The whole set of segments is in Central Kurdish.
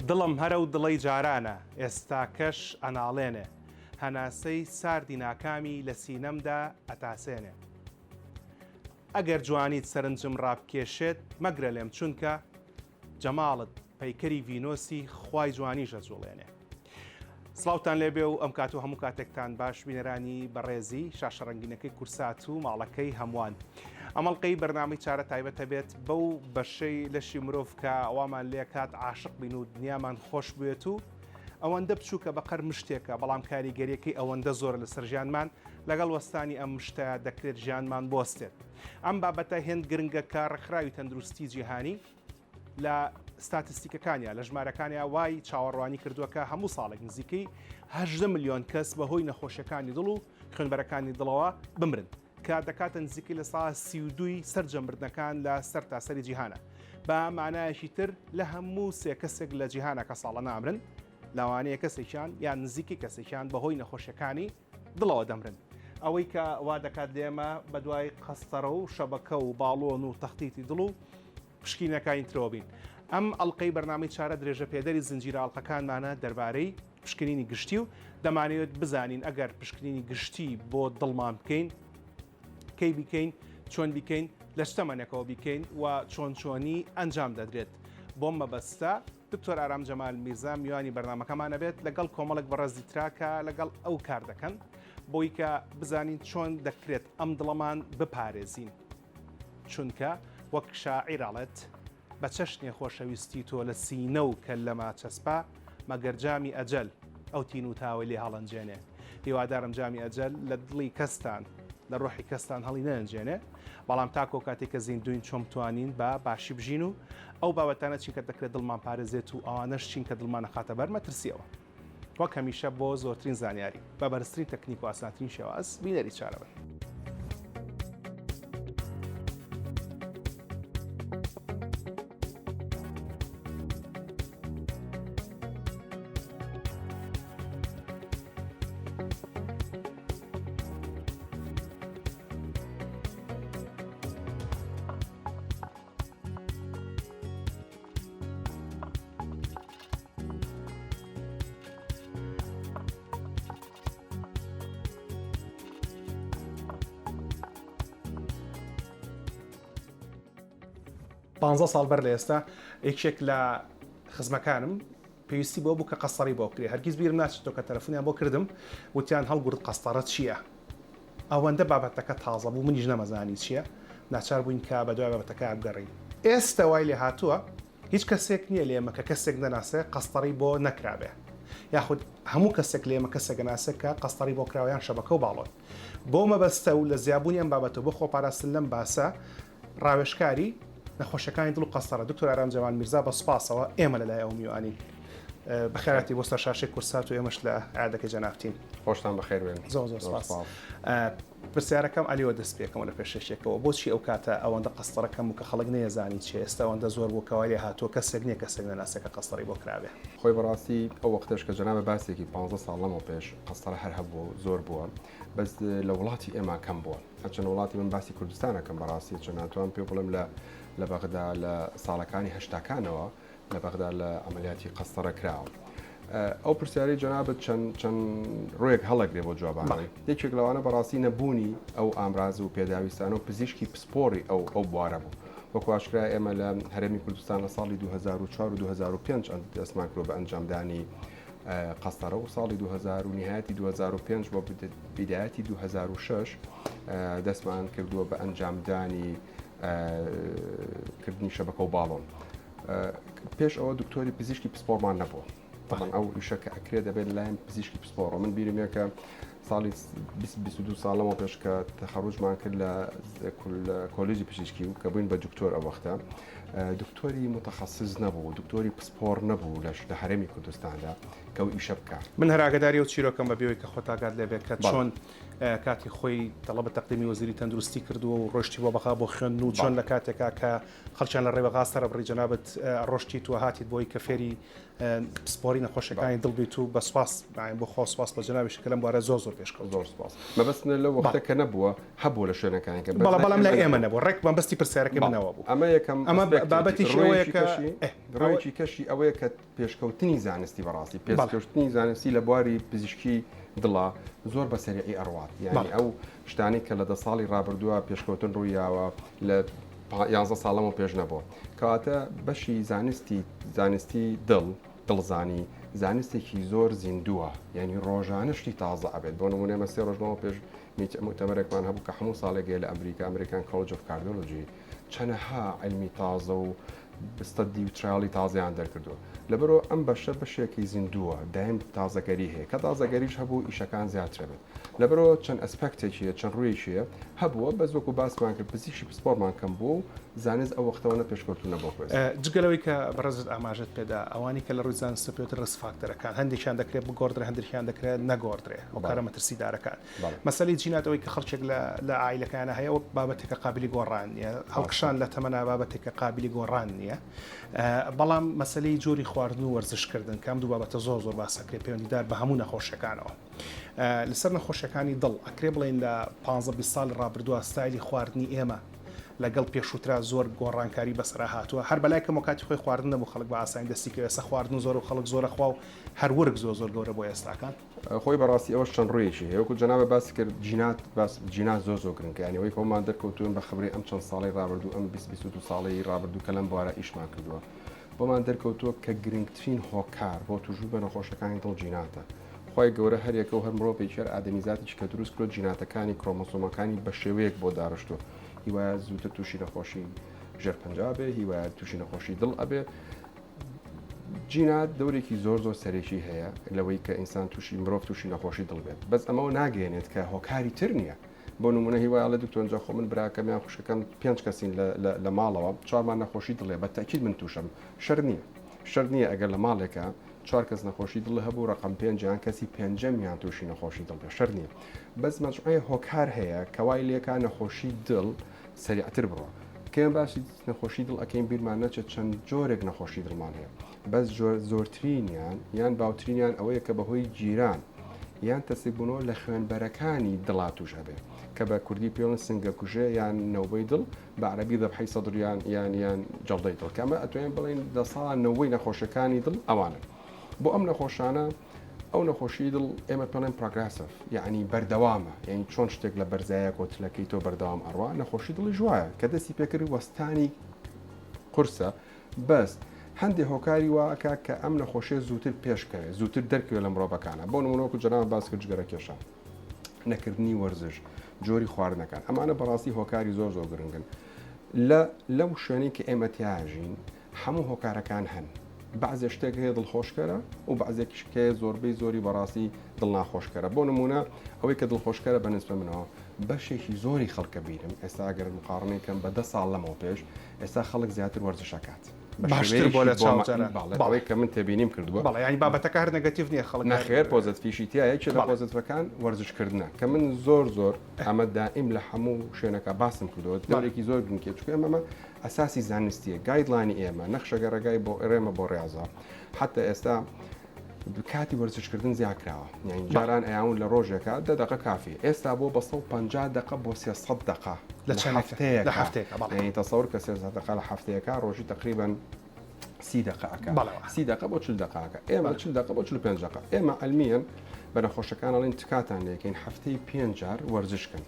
دڵم هەرە و دڵی جارانە ئێستاکەش ئەناڵێنێ هەناسەی ساردی ناکامی لە سینەمدا ئەتاسێنێ ئەگەر جوانیت سەرنجم ڕابکێشێت مەگرە لێم چونکە جەماڵت پەیکەری ڤینۆسی خوای جوانیشە جوڵێنێ. سڵاوتان لێبێ و ئەم کات و هەموو کاتێکتان باش بینەرانی بەڕێزی شاشە ڕەنگینەکەی کورسات و ماڵەکەی هەمووان. ئەمەڵقەی بەرنامەی چارە تایبەتە بێت بەو بەشەی لەشی مرۆڤ کە ئەوامان لێ کات عاشق بین و دنیامان خۆش بێت و ئەوەندە بچووکە بەقەر مشتێکە بەڵام کاریگەریەکەی ئەوەندە زۆر لەسەر ژیانمان لەگەڵ وەستانی ئەم مشتە دەکرێت ژیانمان بۆستێت. ئەم بابەتە هێند گرنگە کە ڕێکخراوی تەندروستی جیهانی لە ستاتستیکەکانیا لە ژمارەکانیا وای چاوەڕوانی کردووە کە هەموو ساڵێک نزیکەی 18 ملیۆن کەس بەهۆی نەخۆشیەکانی دڵ و خوێنبەرەکانی دڵەوە بمرن کە دەکاتە نزیکەی لە ساڵ 32 سەرجەمردنەکان لە سەر تاسەری جیهانە. بە مانایەکی تر لە هەموو سێ کەسێک لە جیهانە کە ساڵە نامرن لاوانەیە کەسێکیان یان نزیکی کەسێکیان بەهۆی نەخۆشیەکانی دڵەوە دەمرن. ئەوەی کە وا دەکات لێمە بە دوای قەستەرە و شەبەکە و باڵۆن و تەختیتی دڵ و پشکینەکانی ترەوە بین. ئەم ئەڵلقەی بەرنامەی چارە درێژە پێدەری زنجیرە ئەڵلقەکانمانە دەربارەی پشکنینی گشتی و دەمانەوێت بزانین ئەگەر پشکنینی گشتی بۆ دڵمان بکەین کەی بیکەین چۆن بیکەین لە شتەمەنێکەوە بیکەین و چۆنی ئەنجام دەدرێت. بۆم مەبەستە دکتۆر ئارام جەمال میرزا میوانی بەرنامەکەمانە بێت لەگەڵ کۆمەڵک بەڕێزی تراکە لەگەڵ ئەو کار دەکەن بۆی کە بزانین چۆن دەکرێت ئەم دڵەمان بپارێزین چونکە وەک شاعیرەڵێت بە چەشنێ خۆشەویستی تۆ لە سینە و کە لەما چەسپا مەگەر جامی ئەجەل ئەو تین و تاوە لێ هەڵەنجێنێ. هیوادارم جامی ئەجەل لە دڵی کەستان لە ڕۆحی کەستان هەڵی نەنجێنێ بەڵام تاکۆ کاتێککە زیندوین چۆم توانین بە باشی بژین و ئەو بابەتانە چینکە دەکرێت دڵمان پارێزێت و ئەوانەش چینکە دڵمانە خاتە بەر مەترسیەوە. وەک هەمیشە بۆ زۆرترین زانیاری بە بەرزترین تەکنیک و ئاسانترین شێواز بینەری چارەبن. پانزە ساڵ بەر لە ئێستا یەکێک لە خزمەکانم پێویستی بۆ بوو کە قەستەڕی بۆ بکرێ هەرگیز بیرم ناچێتەوە کە تەلەفۆنیان بۆ کردم وتیان هەڵگورت قەستەڕە چییە؟ ئەوەندە بابەتەکە تازە بوو منیش نەمەزانی چییە ناچار بووین کە بە دوای بابەتەکە بگەڕین. ئێستا وای لێ هاتووە هیچ کەسێک نییە لێمە کە کەسێک نەناسێ قەستەڕی بۆ نەکرابێ یاخود هەموو کەسێک لێمە کەسێک ناسێت کە قەستەڕی بۆ کراویان شەبەکە و باڵۆن. بۆ مەبەستە و لە زیابوونی ئەم بابەتەوە بۆ خۆپاراستن لەم باسە ڕاوێژکاری نەخۆشەکانی دڵ و قەستەڕە دکتۆر ئارام جەمال میرزا بە سوپاسەوە ئێمە لەلای ئەو میوانی بەخێراتی بۆ سەرشاشەی کورسات و ئێمەش لە عادەکە جەنابتین. خۆشتان بەخێر بێن. زۆر سپاس. پرسیارەکەم ئەلیەوە دەست پێکەوە لە پێشەشێکەوە بۆچی ئەو کاتە ئەوەندە قەستەڕەکەم و کە خەڵک نەیەزانی چێ ئێستا ئەوەندە زۆر بوو کەوای لێ هاتووە کەسێک نییە کەسێک نەناسێت کە قەستەڕی بۆ کرابێ. خۆی بەڕاستی ئەو وەختەش کە جەنابە باسێکی 15 ساڵ لەمەوە پێش قەستەڕە هەر هەبوو زۆر بووە بەس لە وڵاتی ئێمە کەم بووە هەرچەند وڵاتی من باسی کوردستانەکەم بەڕاستی چۆن ناتوان پێ بڵێم لە بەغدا لە ساڵەکانی هەشتاکانەوە لە بەغدا لە ئەمەلیاتی قەستەڕە کراوە. ئەو پرسیاری جەنابەت چەند ڕۆیەک هەڵەگرێ بۆ جوابانەی یەکێک لەوانە بەڕاستی نەبوونی ئەو ئامراز و پێداویستانە و پزیشکی پسپۆڕی ئەو بوارە بوو. وەکو ئاشکرا ئێمە لە هەرێمی کوردستان لە ساڵی 2004 و 2005 دەستمان کرۆ بە ئەنجامدانی قەستەڕە و ساڵی 2000 و نهایەتی 2005 بۆ بیدایەتی 2006 دەستمان کردووە بە ئەنجامدانی کردنی شەبەکە و باڵۆن. پێش ئەوە دکتۆری پزیشکی پسپۆڕمان نەبووە. طبعا ئەو ئیشەکە ئەکرێ دەبێت لایەن پزیشکی پسپۆڕە. من بیرم یەکە ساڵی 22 ساڵەوە پێش کە تەخەڕوجمان کرد لە کۆلیژی پزیشکی و کە بووین بە دکتۆر ئەو وەختە دکتۆری متخصص نەبوو دکتۆری پسپۆڕ نەبوو لە هەرێمی کوردستاندا کە ئەو ئیشە بکە. من هەراگەداری و چیرۆکەم بە بێەوەی کە خۆتاگات لێبێت کە چۆن کاتی خۆی تەڵە بە تەقدیمی وەزیری تەندروستی کردووە و ڕۆشتی بۆ بەخا بۆ خوێن و چۆن لە کاتێکا کە خەڵکیان لە ڕێوەغاستەرە بڕی جەنابەت ڕۆشتی تو هاتیت بۆی کە فێری سپۆری نەخۆشیەکانی دڵبیت و بە سواس بۆ خۆ سواس بە جەنابی شکلم بوارە زۆر پێشکەوت. زۆر سپاس. مەبەستە لە وەختەکە نەبووە هەبوو لە شوێنەکانی کە بەڵام لە ئێمە نەبوو ڕێک بەستی پرسیارەکەی منەوە بوو. ئەمە یەکەم ئەمە بابەتی ڕێکی کەشی ئەوەیە کە پێشکەوتنی زانستی بەڕاستی پێشکەوتنی زانستی لە بواری پزیشکی دڵا زۆر بە سەریعی ئەڕوات یعنی ئەو شتانی کە لە 10 ساڵی ڕابردووە پێشکەوتن ڕوویاوە لە 11 ساڵەمە پێش نەبووە کەواتە بەشی زانستی دڵزانی زانستێکی زۆر زیندووە یعنی ڕۆژانە شتی تازە ئەبێت بۆ نمونێ مە 3 ڕۆژمەوە پێش مؤتەمەرێکمان هەبوو کە هەموو ساڵێکێ لە ئەمریکان کۆلج ئۆف کاردیۆلۆجی چەنەها علمی تازە و بستەدی و ترالی تازیان دەرکردووە لەبەرەوە ئەم بەشە بەشێکی زیندووە دایم تازەگەری هەیە کە تازەگەریش هەبوو ئیشەکان زیاتر بێت لەبەرەوە چەند ئەسپێکتێکیە چەند ڕوویشیە هەبووە بەس وەکو باسمان کرد پزیشکی پسپۆرمان کەم بوو زانست ئەو وەختەوە پێشکەوتونە بۆ خۆی جگەلەوەی کە بەڕێزت ئاماژت پێدا ئەوانی کە لە ڕووی زانستە پێوتر ڕست فاکتەرەکان هەندێکیان دەکرێت بگۆڕدرێ هەندێکیان دەکرێت نەگۆڕدرێ ئەو کارە مەترسیدارەکان مەسەلی جیناتەوەی کە خەڵکێک لە ئایلەکانە هەیە و بابەتێکە قابلی گۆڕان نیە هەڵکشان لە تەمەنا بابەتێکە قابلی گۆڕان نییە بەڵام مەسلەی جۆری خواردن و وەرزشکردن کەم دوو بابەتە زۆر باسەکرێ پەیوەندیدار بە هەموو نەخۆشیەکانەوە لەسەر نەخۆشیەکانی دڵ ئەکرێ بڵێن لە 15 ساڵی ڕابردووە ستایلی خواردنی ئێمە لەگەڵ پێشووترا زۆر گۆڕانکاری بەسرا هاتووە هەر بەلای کەم کاتی خۆی خواردن نەبوو خەڵک بە ئاسانی دەستی کرد ئێستا خواردن زۆر و خەڵک زۆرە خوا و هەر وەرگ زۆر گەورە بۆ ئێستاکان خۆی بەڕاستی ئەوە چەند ڕوویەکی هەیە وەکو جەنابە باسی کرد جینات زۆر گرنگە یعنی ئەوەی کۆمان دەرکەوتوون بە خبری ئەم چەند ساڵی ڕابردوو ئەم 22 ساڵی ڕابردوو کە لەم بوارە ئیشمان کردووە بۆمان دەرکەوتووە کە گرنگترین هۆکار بۆ توژوو بە نەخۆشەکانی دڵ جیناتە خی گەورە هەریەکە و هەر مرۆڤێکی هەر ئادەمیزاتیش کە دروست کرد جیناتەکانی کرۆمۆسۆمەکانی بە شێوەیەک بۆ داڕشتووە هیوایە زووتر تووشی نەخۆشی ژێرپەنجا بێ هیوایە تووشی نەخۆشی دڵ ئەبێ جینات دەورێکی زۆر سەرێکی هەیە لەوەی کە ئینسان تووشی مرۆڤ تووشی نەخۆشی دڵ بێت بەس ئەمەوە ناگەێنێت کە هۆکاری تر نییە بۆ نمونە هیوایە لە دکتۆرجا خۆ من براکەمیان خوشەکەم 5 کەسین لە ماڵەوە چوارمان نەخۆشی دڵێ بە تاکید من تووشم شەر نییە ئەگەر لە ماڵێکە 4 کەس نەخۆشی دڵ هەبوو ڕقم 5یان کەسی 5یان تووشی نەخۆشی دڵ بێ شەر نییە بەس مەجموعەیە هۆکار هەیە کەوای لێکا نەخۆشی دڵ سریعتر بڕۆ کێم باشی نەخۆشی دڵ ئەەکەین بیرمان نەچێت چەند جۆرێک نەخۆشی دڵمان هەیە بەس زۆرترینیان یان باوترینیان ئەوەیە کە بەهۆی جیران یان تەسیبوونەوە لە خوێنبەرەکانی دڵا توش هەبێ کە بە کوردی پێڵن سنگە کوژێ یان نەوەی دڵ بە عەرەبی دەبحی سەدریان یان جەڵدەی دڵ کەمە ئەتوێن بڵین 10 ساڵ نەوەی نەخۆشەکانی دڵ ئەوانە بۆ ئەم نەخۆشانە ئەو نەخۆشی دڵ ئێمە پێڵێن پرۆگرێسیڤ یعنی بەردەوامە یعنی چۆن شتێک لە بەرزایە کۆتلەکەی تۆ بەردەوام ئەڕوا نەخۆشی دڵی ژوایە کە دەستی پێکردی وەستانی قورسە بەس هەندێک هۆکاری واکە کە ئەم نەخۆشیە زووتر پێشکەوێ زووتر دەرکەوێت لە مرۆڤەکانە بۆ نمونەوەکو جەناب باس کرد جگەرە کێشان نەکردنی وەرزش جۆری خواردنەکان ئەمانە بەڕاستی هۆکاری زۆر گرنگن لەو شوێنەی کە ئێمە تیاژین هەموو هۆکارەکان هەن بعضێ شتێک هەیە دڵخۆشکەرە و بعضێکیشکە زۆربەی زۆری بەڕاستی دڵ ناخۆشکەرە بۆ نمونە ئەوەی کە دڵخۆشکەرە بەنسبە منەوە بەشێکی زۆری خەڵکە بیرم ئێستا ئەگەر مقارنەکەم بە 10 ساڵ لەمەوە پێش ئێستا خەڵک زیاتر وەرزشەکات باشتر بۆ لە باڵی کە من تێبینیم کردووە بەڵێ ینی بابەتەکە هەر نەگەتیڤ نییە خەڵک نەخێر پۆزتیفیشی تایەکی لە پۆزتەکان وەرزشکردنە کە من زۆر ئەمە دائیم لە هەموو شوێنەکە باسم کردەوە دەورێکی زۆر گرنگە چونکە ئەمە ئەساسی زانستیە گایدلاینی ئێمە نەخشەگەڕگای بۆ ئێمە بۆ ڕێزە حتا ئێستا کاتی وەرزشکردن زیاکراوە یعنی جاران ئەیاون لە ڕۆژێکە 10 دقیقە کافی ئێستا بۆ 150 دقیقە بۆ 300 دقیقە لە هەفتەیەک یعنی تەسەور کە 300 دقیقە لە هەفتەیەکە ڕۆژی تقریبا 30 دقیقەکە 30 دقیقە بۆ 40 دقیقەکە ئێمە 40 دقیقە بۆ 45 دقیقە ئێمە علمیەن بە نەخۆشەکان ئەڵێن تکاتان لێکین هەفتەی 5 جار وەرزشکن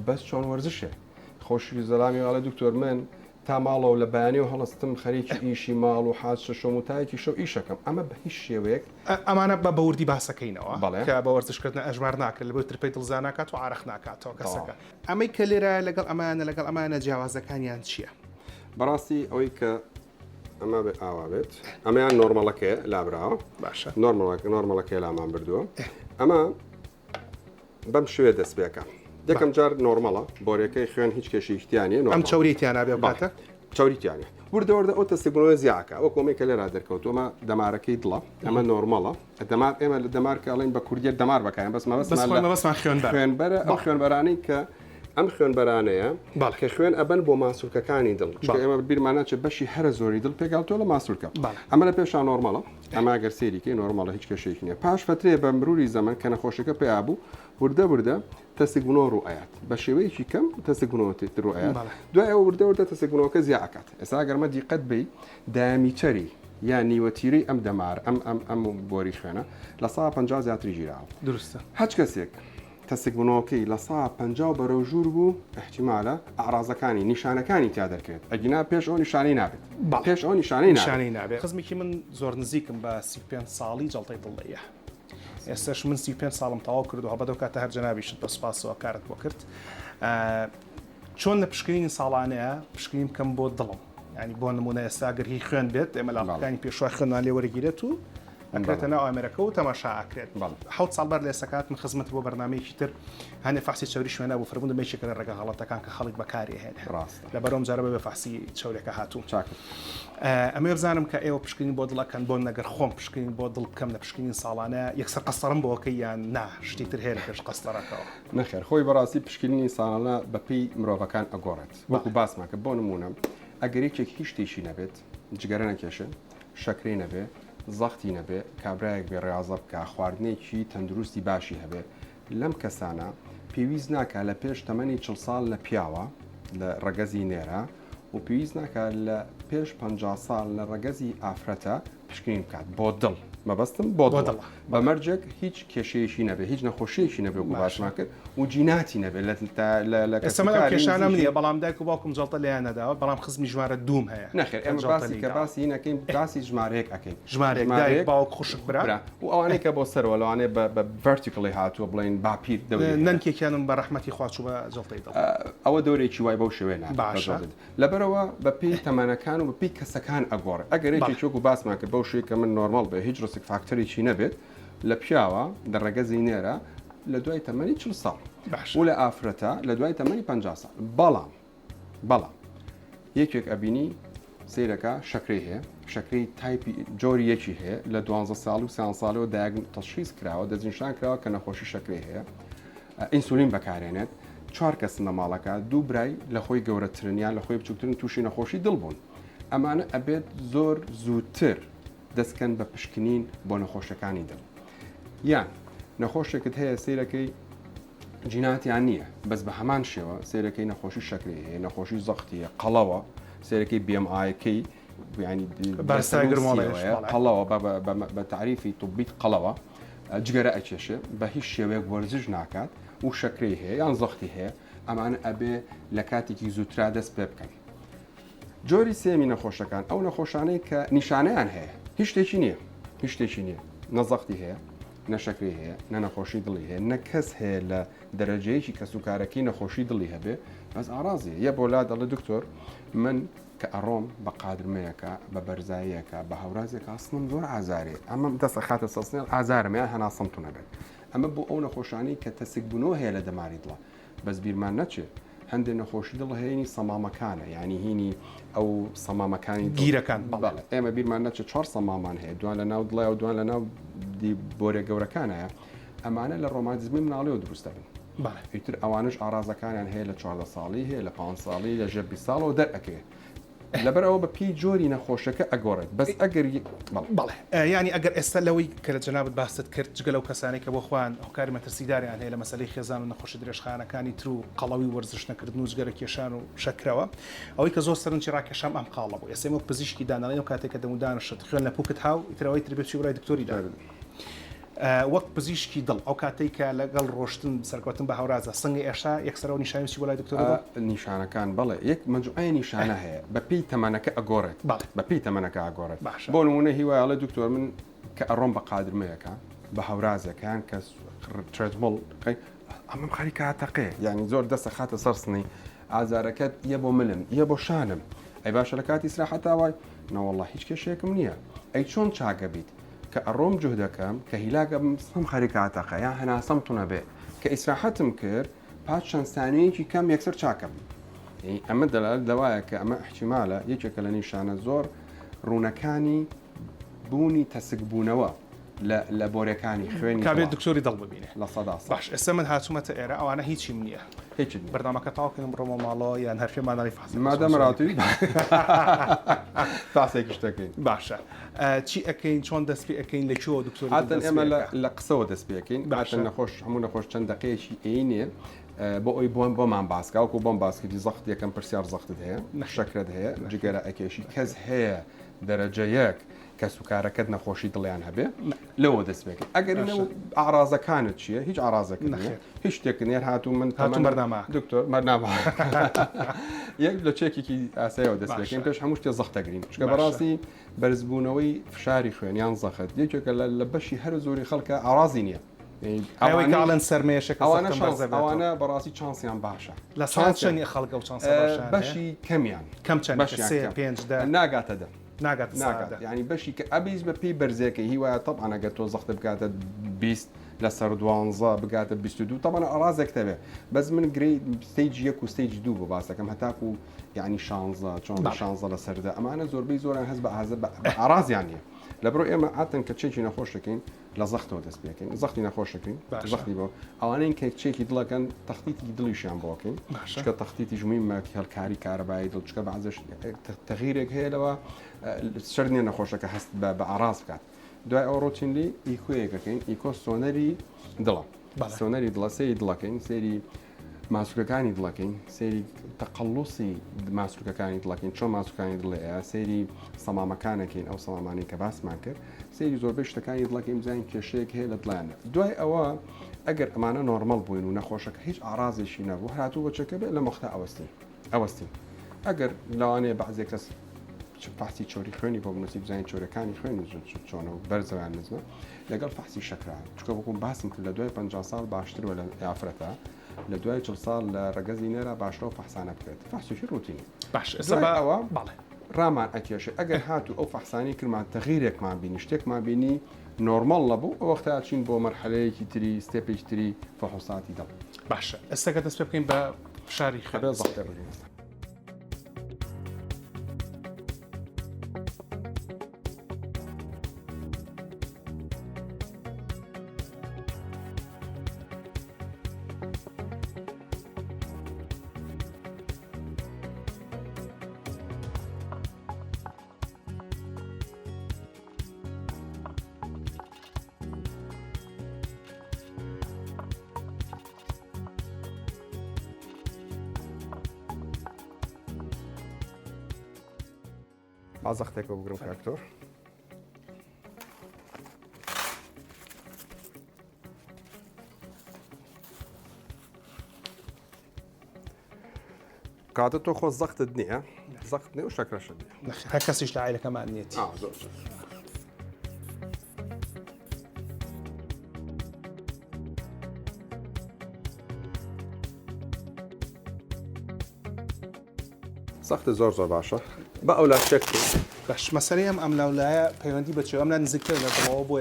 بەس چۆن وەرزشێ خۆشوی زەلامی واڵە دکتۆر من تا ماڵەوە لە بەیانی و هەڵستم خەریکی ئیشی ماڵ و حاج شەشۆم و تایەکی شەو ئیشەکەم ئەمە بە هیچ شێوەیەک ئەمانە بە بەوردی باسەکەینەوە کە بە وەرزشکردن ئەژمار ناکرێت لە بۆ ترپەی دڵزان ناکات و عارەق ناکاتەوە کەسەکە ئەمەی کە لێرە لەگەڵ ئەمانە جیاوازەکانیان چییە؟ بەڕاستی ئەوەی کە ئەمە بێ ئاوا بێت ئەمەیان نۆرمەڵەکەی لابراوە باشە نۆرمەڵەکەی لامان بردووە ئەمە بەم شوێ دەست پێەکە یەکەم جار نۆرمەڵە بۆرەکەی خوێن هیچ کێشی احتیانیە ئەم چاوریتیانە بێ باتە چاوریتیانە وردەوەردە ئەو تەستێکبوونەوە زیاکە ئەو کۆمێکە لێرا دەرکەوت ئەمە دەمارەکەی دڵە ئەمە نۆرمەڵە دەمار ئێمە لە دەمارکەڵین بە کوردیە دەمار بەکایان بەسمان خوێنبەرە ئەو خوێنبەرانەی کە ئەم خوێنبەرانەیە کە خوێن ئەبەن بۆ ماسوولکەکانی دڵ ئێمە بیرمانە بەشی هەرە زۆری دڵ پێگاتۆ لە ماسوولکە ئەمە لە پێشان نۆرمەڵە ئەمە گەر سێریکەی نۆرمەڵە هیچ کێشەیەکی نییە پاش فترێ بە مروری زەمن کە نەخۆشەکە پێیابوو وردە تەستێکبوونەوە ڕوئایات بە شێوەیەکی کەم تەستێکبوونەوە ڕوئایات دوای ئەو وردە تەستێکبوونەوەکە زیاکات ئێستا گەرمە دیقەت بی دامیچەری یان نیوەتیرەی ئەم دەمار ئەم بۆری خوێنە لە 150 زیاتری ژیراوە دروستە هەچ کەسێک تەستێکبوونەوەکەی لە 150 بەرەو ژوور بوو احتیمالە ئاڕازەکانی نیشانەکانی تا دەکرێت ئەگینا پێش ئەو نیشانەی نابێت پێش ئەو نیشانەی نابێت خزمێکی من زۆر نزیکم بە 35 ساڵی جەڵتەی دڵەیە ئێستاش من 35 ساڵم تەواو کردو هەبەدەو کاتە هەر جەنابیشت بە سوپاسەوە کارت بۆ کرد چۆن لە پشکنینی ساڵانەیە پشکنیم بکەم بۆ دڵم ینی بۆ نمونە ئێستا گەر هی خوێن بێت ئێمە لاڵەکانی پێشوای خوێنوان لێ وەرەگیرێت و ئەکرێتە ناو ئەمریکا و تەماشا ئەکرێت حوت ساڵ بەر لە ئێستا من خزمەت بۆ بەرنامەیەکی تر هەنێ فاسی چاوری شوێنە بۆ فەرموودە مێچێکە لە ڕێگە هەڵەتەکان کە خەڵک بەکاری هێن ڕاستە لەبەرەوەم جارە بە فاسی چاورێکە هاتوو ئەمە بزانم کە ئێوە پشکنین بۆ دڵەکەن بۆ نەگەر خۆم پشکنین بۆ دڵ بکەم لە پشکنین ساڵانە یەکسەر قەستەرم بۆکە یان نا شتی تر هەیە لە پێش قەستەرەکەەوە نەخێر خۆی بەڕاستی پشکنینی ساڵانە بەپی مرۆڤەکان ئەگۆڕێت وەکو باسماکە بۆ نمونە ئەگەرێکێک هیچ شتێکی نەبێت جگەرە نەکێشن شەکرەی نەبێ زەختی نەبێ کابراایەک بێ ڕاضە بکە خواردنێکی تەندروستی باشی هەبێت لەم کەسانە پێویست ناکە لە پێش تەمەنی 40 ساڵ لە پیاوە لە ڕەگەزی نێرە و پێویست ناکە لە پێش 50 ساڵ لە ڕەگەزی ئافرەتە پشکنین بکات بۆ دڵ مەبەستم بۆ دڵ بە مەرجێک هیچ کێشەیەشی نەبێت هیچ نەخۆشیەکی نەبێت و باشمان کرد و جیناتی نەبێت لە کێشانە نیە بەڵام دایک و باوکم جڵتە لێیان نەداوە بەڵام خزمی ژمارە دوم هەیە نەخێر ئێمە باسی کە باسی نەکەین باسی ژمارەیەک ئەەکەین ژمارەیەک باوک خوشک برا و ئەوانەیە کە بۆ سەرەوە لەوانەیە بە ڤەرتیکڵی هاتووە بڵین باپیر نەنکێکیانم بە ڕەحمەتی خواچوو بە جڵتەی دڵ ئەوە دەورێکی وای بەو شوێنە لەبەرەوە بە پێی تەمەنەکان و بە پێی کەسەکان ئەگۆڕ ئەگەرێکی چۆک و باسمان کرد بەو شوەیە کە من نۆرمال بێ هیچ ڕستێک فاکتەرێکی نەبێت لە پیاوە لە ڕەگەزی نێرە لە دوای تەمەنی 40 ساڵ و لە ئافرەتە لە دوای تەمەنی 50 ساڵ بەڵام یەکێک ئەبینی سیرەکە شەکرەی هەیە شەکرەی تایپی جۆری یەکی هەیە لە 12 ساڵ و 3 ساڵەوە تەشخیص کراوە دەستنیشان کراوە کە نەخۆشی شەکرەی هەیە ئینسولین بەکارێنێت 4 کەس لە ماڵەکە دوو برای لە خۆی گەورەترنیان لە خۆی بچووکترن تووشی نەخۆشی دڵ بوون ئەمانە ئەبێت زۆر زووتر دەستکەن بە پشکنین بۆ نەخۆشەکانی دڵ یان نەخۆشێکت هەیە سیرەکەی جیناتیان نییە بەس بە هەمان شێوە سیرەکەی نەخۆشی شەکرەی هەیە نەخۆشی زەختیە قەڵەوە سیرەکەی BMI-کەی ینی قەڵەوە بە تعریفی توبیت قەڵەوە جگەرە ئەکێشێ بە هیچ شێوەیەک وەرزش ناکات و شەکرەی هەیە یان زەختی هەیە ئەمانە ئەبێ لە کاتێکی زووترا دەست پێ بکەن جۆری سێمی نەخۆشەکان ئەو نەخۆشانەی کە نیشانەیان هەیە هیچ شتێکی نییە نەزەختی هەیە نەشەکری هەیە نەنەخۆشی دڵی هەیە نەکەس هەیە لە دەرەجەیەکی کە سوکارەکەی نەخۆشی دڵی هەبێ بەس ئارازیە یە بۆ لا دەڵێ دکتۆر من کە ئەڕۆم بە قادرمەیەەکە بە بەرزاییەکە بە هەورازێکە ئاسمم زۆر ئازارێ ئەمە دەستە خاتە سەسنێل ئازارمەیە هەناسەم تو نەبێت ئەمە بۆ ئەو نەخۆشانی کە تەسکبوونەوە هەیە لە دەماری دڵە بەس بیرمان نەچێت هەندێک نەخۆشی دڵ هەیەی سەمامەکانە ینی هینی ئەو سەمامەکانی گیرەکان ئێمە بیرمان نەچێت 4 سەمامان هەیە دوان لە ناو دڵی و دوان لە ناو بۆرە گەورەکانەیە ئەمانە لە ڕۆماتیزمی مناڵیەوە دروستە بن ئیتر ئەوانش ئارازەکانیان هەیە لە 14 ساڵی هەیە لە 5 ساڵی لە ژە 20 ساڵەوە دەرئەکەوێت لەبەر ئەوە بە پێی جۆری نەخۆشەکە ئەگۆڕێت بەس ئەگەر بەڵێ ینی ئەگەر ئێستا لەوەی کە لە جەنابەت باست کرد جگە لەو کەسانی کە بۆ خوان هۆکاری مەترسیداریان هەیە لە مەسەلەی خێزان و نەخۆشی درێژخانەکانی تر و قەڵەوی وەرزش نەکردن و جگەرە کێشان و شەکرەوە ئەوەی کە زۆر سەرنجی ڕاکێشام ئەم قاڵە بوو ئێستا ئێمە پزیشکی داناڵی و کاتێک کە دەمودانشت خوێن لە پووکت هاو ئیترەوەی تر بێت چی وڵای دکتۆری دابن وەک پزیشکی دڵ ئەو کاتێک کە لەگەڵ ڕۆشتن سەرکەوتن بە هەورازە سنگی ئێشتا یەکسەرەوە نیشانوی وڵای دکتۆر نیشانەکان بەڵێ یەک مجموعەیە نیشانە هەیە بە پێی تەمەنەکە ئەگۆڕێت بە پێی تەمەنەکە ئاگۆڕێت بۆ نمونە هیوایڵە دکتۆر من کە ئەڕۆم بە قادرمەیەەکە بە هەورازەکان کە ترێدمڵ ئەمەم خەری کاتەقێ یعنی زۆر دەستە خاتە سەرسنی ئازارەکەت یە بۆ ملم یە بۆ شانم ئەی باشە لە کاتی سراحەتاوای نەوەڵڵا هیچ کێشەیەکم نییە ئەی چۆن چاگە بیت کە ئەڕۆم جوه دەکەم کە هیلاگە سم خەریکاتەقە یان هەناسەم تونە بێ کە ئیسراحەتم کرد پاش چەند ثانیەیەکی کەم یەکسەر چاکەم يعني ئەمە دەلال دەوایە کە ئەمە احتیمالە یەکێکە لە نیشانە زۆر ڕوونەکانی بوونی تەسکبوونەوە لە بۆرەکانی خوێنی کابێت دکتۆری دڵ ببینێ لە سەدا باش ئێستا من هاتوومەتە ئێرە ئەوانە هیچی نییە هیچ بەردامەکە تاوکەم ڕۆمە ماڵەوە یان هەرفێمانانی فاز مادەمەڕاتی تاسێکی شتەکەین باشە چی ئەەکەین چۆن دەست پێ ئەەکەین لە چۆ دکتۆر هاتن ئێمە لە قسەوە دەست پێکەین باشن نەخۆش هەموو نەخۆش چەند دقەیەکی ئینێ بۆ ئەوی بۆمان باسکاوکو بۆم باسکردی زەخت یەکەم پرسیار زەختت هەیە شەکرت هەیە جگەرە ئەکێشی کەس هەیە دەرەجە یەک کە سوکارەکەت نەخۆشی دڵیان هەبێ لەوە دەست پێکەین ئەگەر ئاڕازەکانت چییە هیچ ئاڕازەکە هیچ شتێک نێر هاتوو من بەرنامە دکتۆر مەرنامە یەک لە چێکێکی ئاسایەوە دەست پێکەین پێش هەموو شتێ زەختەگرین چکە بەڕاستی بەرزبوونەوەی فشاری خوێن یان زەخت یەکێکە لە بەشی هەر زۆری خەڵکە ئاڕازی نییە ئەوەیڵەن سەرمێشەکە ئەوانە بەڕاستی چانسیان باشە لە چەندی خەڵکە و چەند بەشی کەمیان کەم چەند پێ ناگاتە دە ناگات ینی بەشی کە ئەبیز بە پێی بەرزەکە هیوایە طبعا ئەگە تۆ زەختە بکاتە 20 لەسەر 12 بگاتە 22 طبعا ئەڕازێک دەبێ بەس من گرەی ستیج 1 و ستیج 2 بۆ باسەکەم هەتاکو یعنی 16 چۆن 16 لە سەردا ئەمانە زۆربەی زۆران هەست بە ئارازیان نییە لەبرۆ ئێمە هاتن کە چێکی نەخۆشەکەین لە زەختەوە دەست پێکەین زەختی نەخۆشەکەین زەختی بۆ ئەوانەین کە چێکی دڵەکەن تەختیتی دڵیشیان بۆکەین چکە تەختیتی ژمووی هەلکاری کارەبایی دڵ چکە بەعزش تەغیرێک هەیە لەوە سەرنیە نەخۆشەکە هەست بە ئاراز بکات دوای ئەو ڕۆچینلی ئیکۆیەکەکەین ئیکۆ سۆنەری دڵە سۆنەری دڵە سەیری دڵەکەین سێری ماسوولەکانی دڵەکەین سێری تەقەڵوسی ماسوولەکانی دڵەکەین چۆن ماسوولەکانی دڵێە سێری سەمامەکانەکەین ئەو سەمامانی کە باسمان کرد سێری زۆربەی شتەکانی دڵەکەی بزانین کێشەیەک هەیە لە دڵیانە دوای ئەوە ئەگەر ئەمانە نۆرمەڵ بووین و نەخۆشەکە هیچ ئارازێکی نەبوو هاتوو بەچەکە بێت لە مەختا ئەوەستین ئەگەر لەوانەیە بەعزێک کەس فحسی چۆری خوێنی بۆ بنووسی بزانین چۆرەکانی خوێنی چۆنە و بەرزەوان نزمە لەگەڵ فحسی شەکران چکە بکوم باسم کرد لە دوای 50 ساڵ باشترەوە لە ئافرەتە لە دوای 40 ساڵ لە ڕەگەزی نێرە باشەوە فحسانە بکرێت فحسیشی ڕوتینی باش ئەوە ڕامان ئەکێشە ئەگەر هاتوو ئەو فحسانی کردمان تەغیرێکمان بینی شتێکمان بینی نۆرمەڵ نەبوو ئەو وەختە چین بۆ مەرحەلەیەکی تری ستێپێکی تری فەحوساتی دڵ باشە ئێستاکە دەست پێ بکەین بە فشاری خەبێ زەختە بگرین زەختێکەوە بگرم کاکتۆر کاتە تۆ خۆ زەختت نییە زەخت نیە و شەکرەشت نیە هەر کەسیش لە عیلەکەمان نیەتی زەختە زۆر باشە بە ئەو لا شێک باش مەسەرەی ئەم لەولایە پەیوەندی بەچێ ئەم لا نزیکتر لەەوە بۆ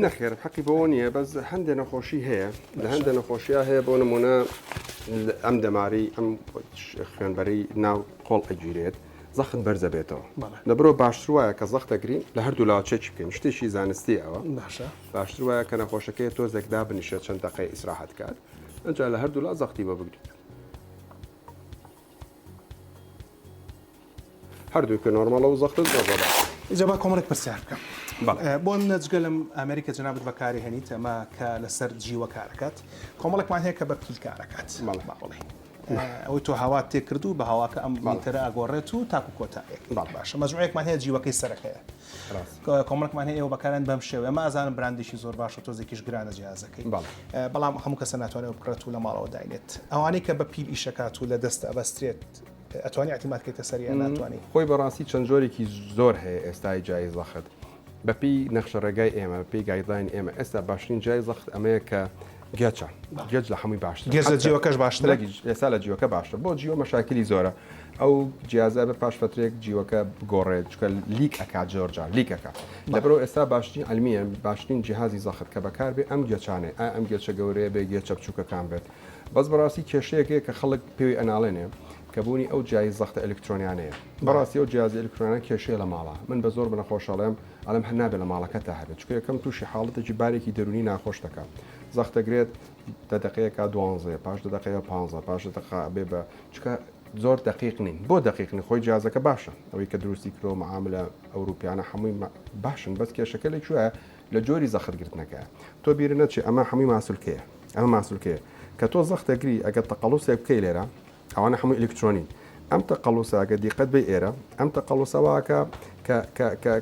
نەخێر حەقی بەوە نییە بەس هەندێک نەخۆشی هەیە لە هەندێک نەخۆشیە هەیە بۆ نمونە ئەم دەماری ئەم خوێنبەری ناو قۆڵ ئەگیرێت زەخت بەرزە بێتەوە لەبرۆ باشتر وایە کە زەختەگرین لە هەردوو لاوە چێکی بکەین شتێکی زانستی ئەوە باشتر وایە کە نەخۆشەکەی تۆ زێکدا بنیشە چەند دقەی ئیسراحەت کات ئەجا لە هەردوو لا زەختی بە بگریت هەردووکە نۆرمەڵە و زەختت زۆر ئیجابا کۆمەڵێک پرسیار بکەم بۆ نەجگە لەم ئەمریکا جەنابەت بەکاری هەنیت ئەمە کە لەسەر جیوە کارەکەت کۆمەڵێکمان هەیە کە بە پیل کارەکات ئەوەی تۆ هاوات تێ کردو بە هاواکە ئەم میترە ئاگۆڕێت و تاکو کۆتایەک باشە مەجموعەیەکمان هەیە جیوەکەی سەرەکەیە کۆمەڵێکمان هەیە ئێوە بەکاران بەم شێوە ئەمە ئازانم براندێکی زۆر باشە تۆزێکیش گرانە جیازەکەی بەڵام هەموو کەسە ناتوانێت بکرێت و لە ماڵەوە داینێت ئەوانەی کە بە پیل ئیشەکات و لە دەستە ئەبەسترێت ئەتوانی ئاعتیمادکەیتە سەریە ناتوانانی خۆی بەڕاستی چەند جۆرێکی زۆر هەیە ئێستای جای زەخت بەپی نەخشە ڕێگای ئێمە پێی گایدلاین ئێمە ئێستا باشترین جای زەخت ئەمەیە کە گێچە گێج لە هەمووی باشتر گێژ لە جیوەکەش باشترە ئێستا لە جیوەکە باشتر بۆ جیوە مەشاکلی زۆرە ئەو جیازە بە پاش فترێک جیوەکە بگۆڕێت چکە لیک ئەکات جۆرجار لیکەکە لەبەرەوە ئێستا باشترین ئەلمیە باشترین جیهازی زەخت کە بەکاربێ ئەم گێچانێ ئەم گێچە گەورەیە بێ گێچە بچووکەکان بێت بەس بەڕاستی کێشەیەکێ کە خەڵک پێوی ئەناڵێنێ کە بوونی ئەو جیای زەختە ئەلکترۆنیانەیە بەڕاستی ئەو جیازی ئەلکترۆنیان کێشەیە لە ماڵە من بە زۆر بنەخۆشەڵێم ئەڵم هەر نابێت لە ماڵەکە تا هەبێت چکە یەکەم تووشی حاڵەتێکی بارێکی دەرونی ناخۆش دەکات زەختەگرێت دەقەیەکە 12 پاش دقەیە 15 پاش دقە بێ بە چکە زۆر دقیق نین بۆ دقیقنی خۆی جیازەکە باشە ئەوەی کە دروستی کرۆ معاملە ئەوروپیانە هەمووی باشن بەس کێشەکە لەکوێە لە جۆری زەختگرتنەکە تۆ بیرە نەچێ ئەمە هەمووی ماسوولکەیە ئەمە ماسوولکەیە کە تۆ زەختەگری ئەگەر تەقەڵوسێک بکەی لێرە ئەوانە هەمووی ئلکترۆنین ئەم تەقەڵوسە ئەگە دیقەت بێ ئێرە ئەم تەقەڵوسەواکە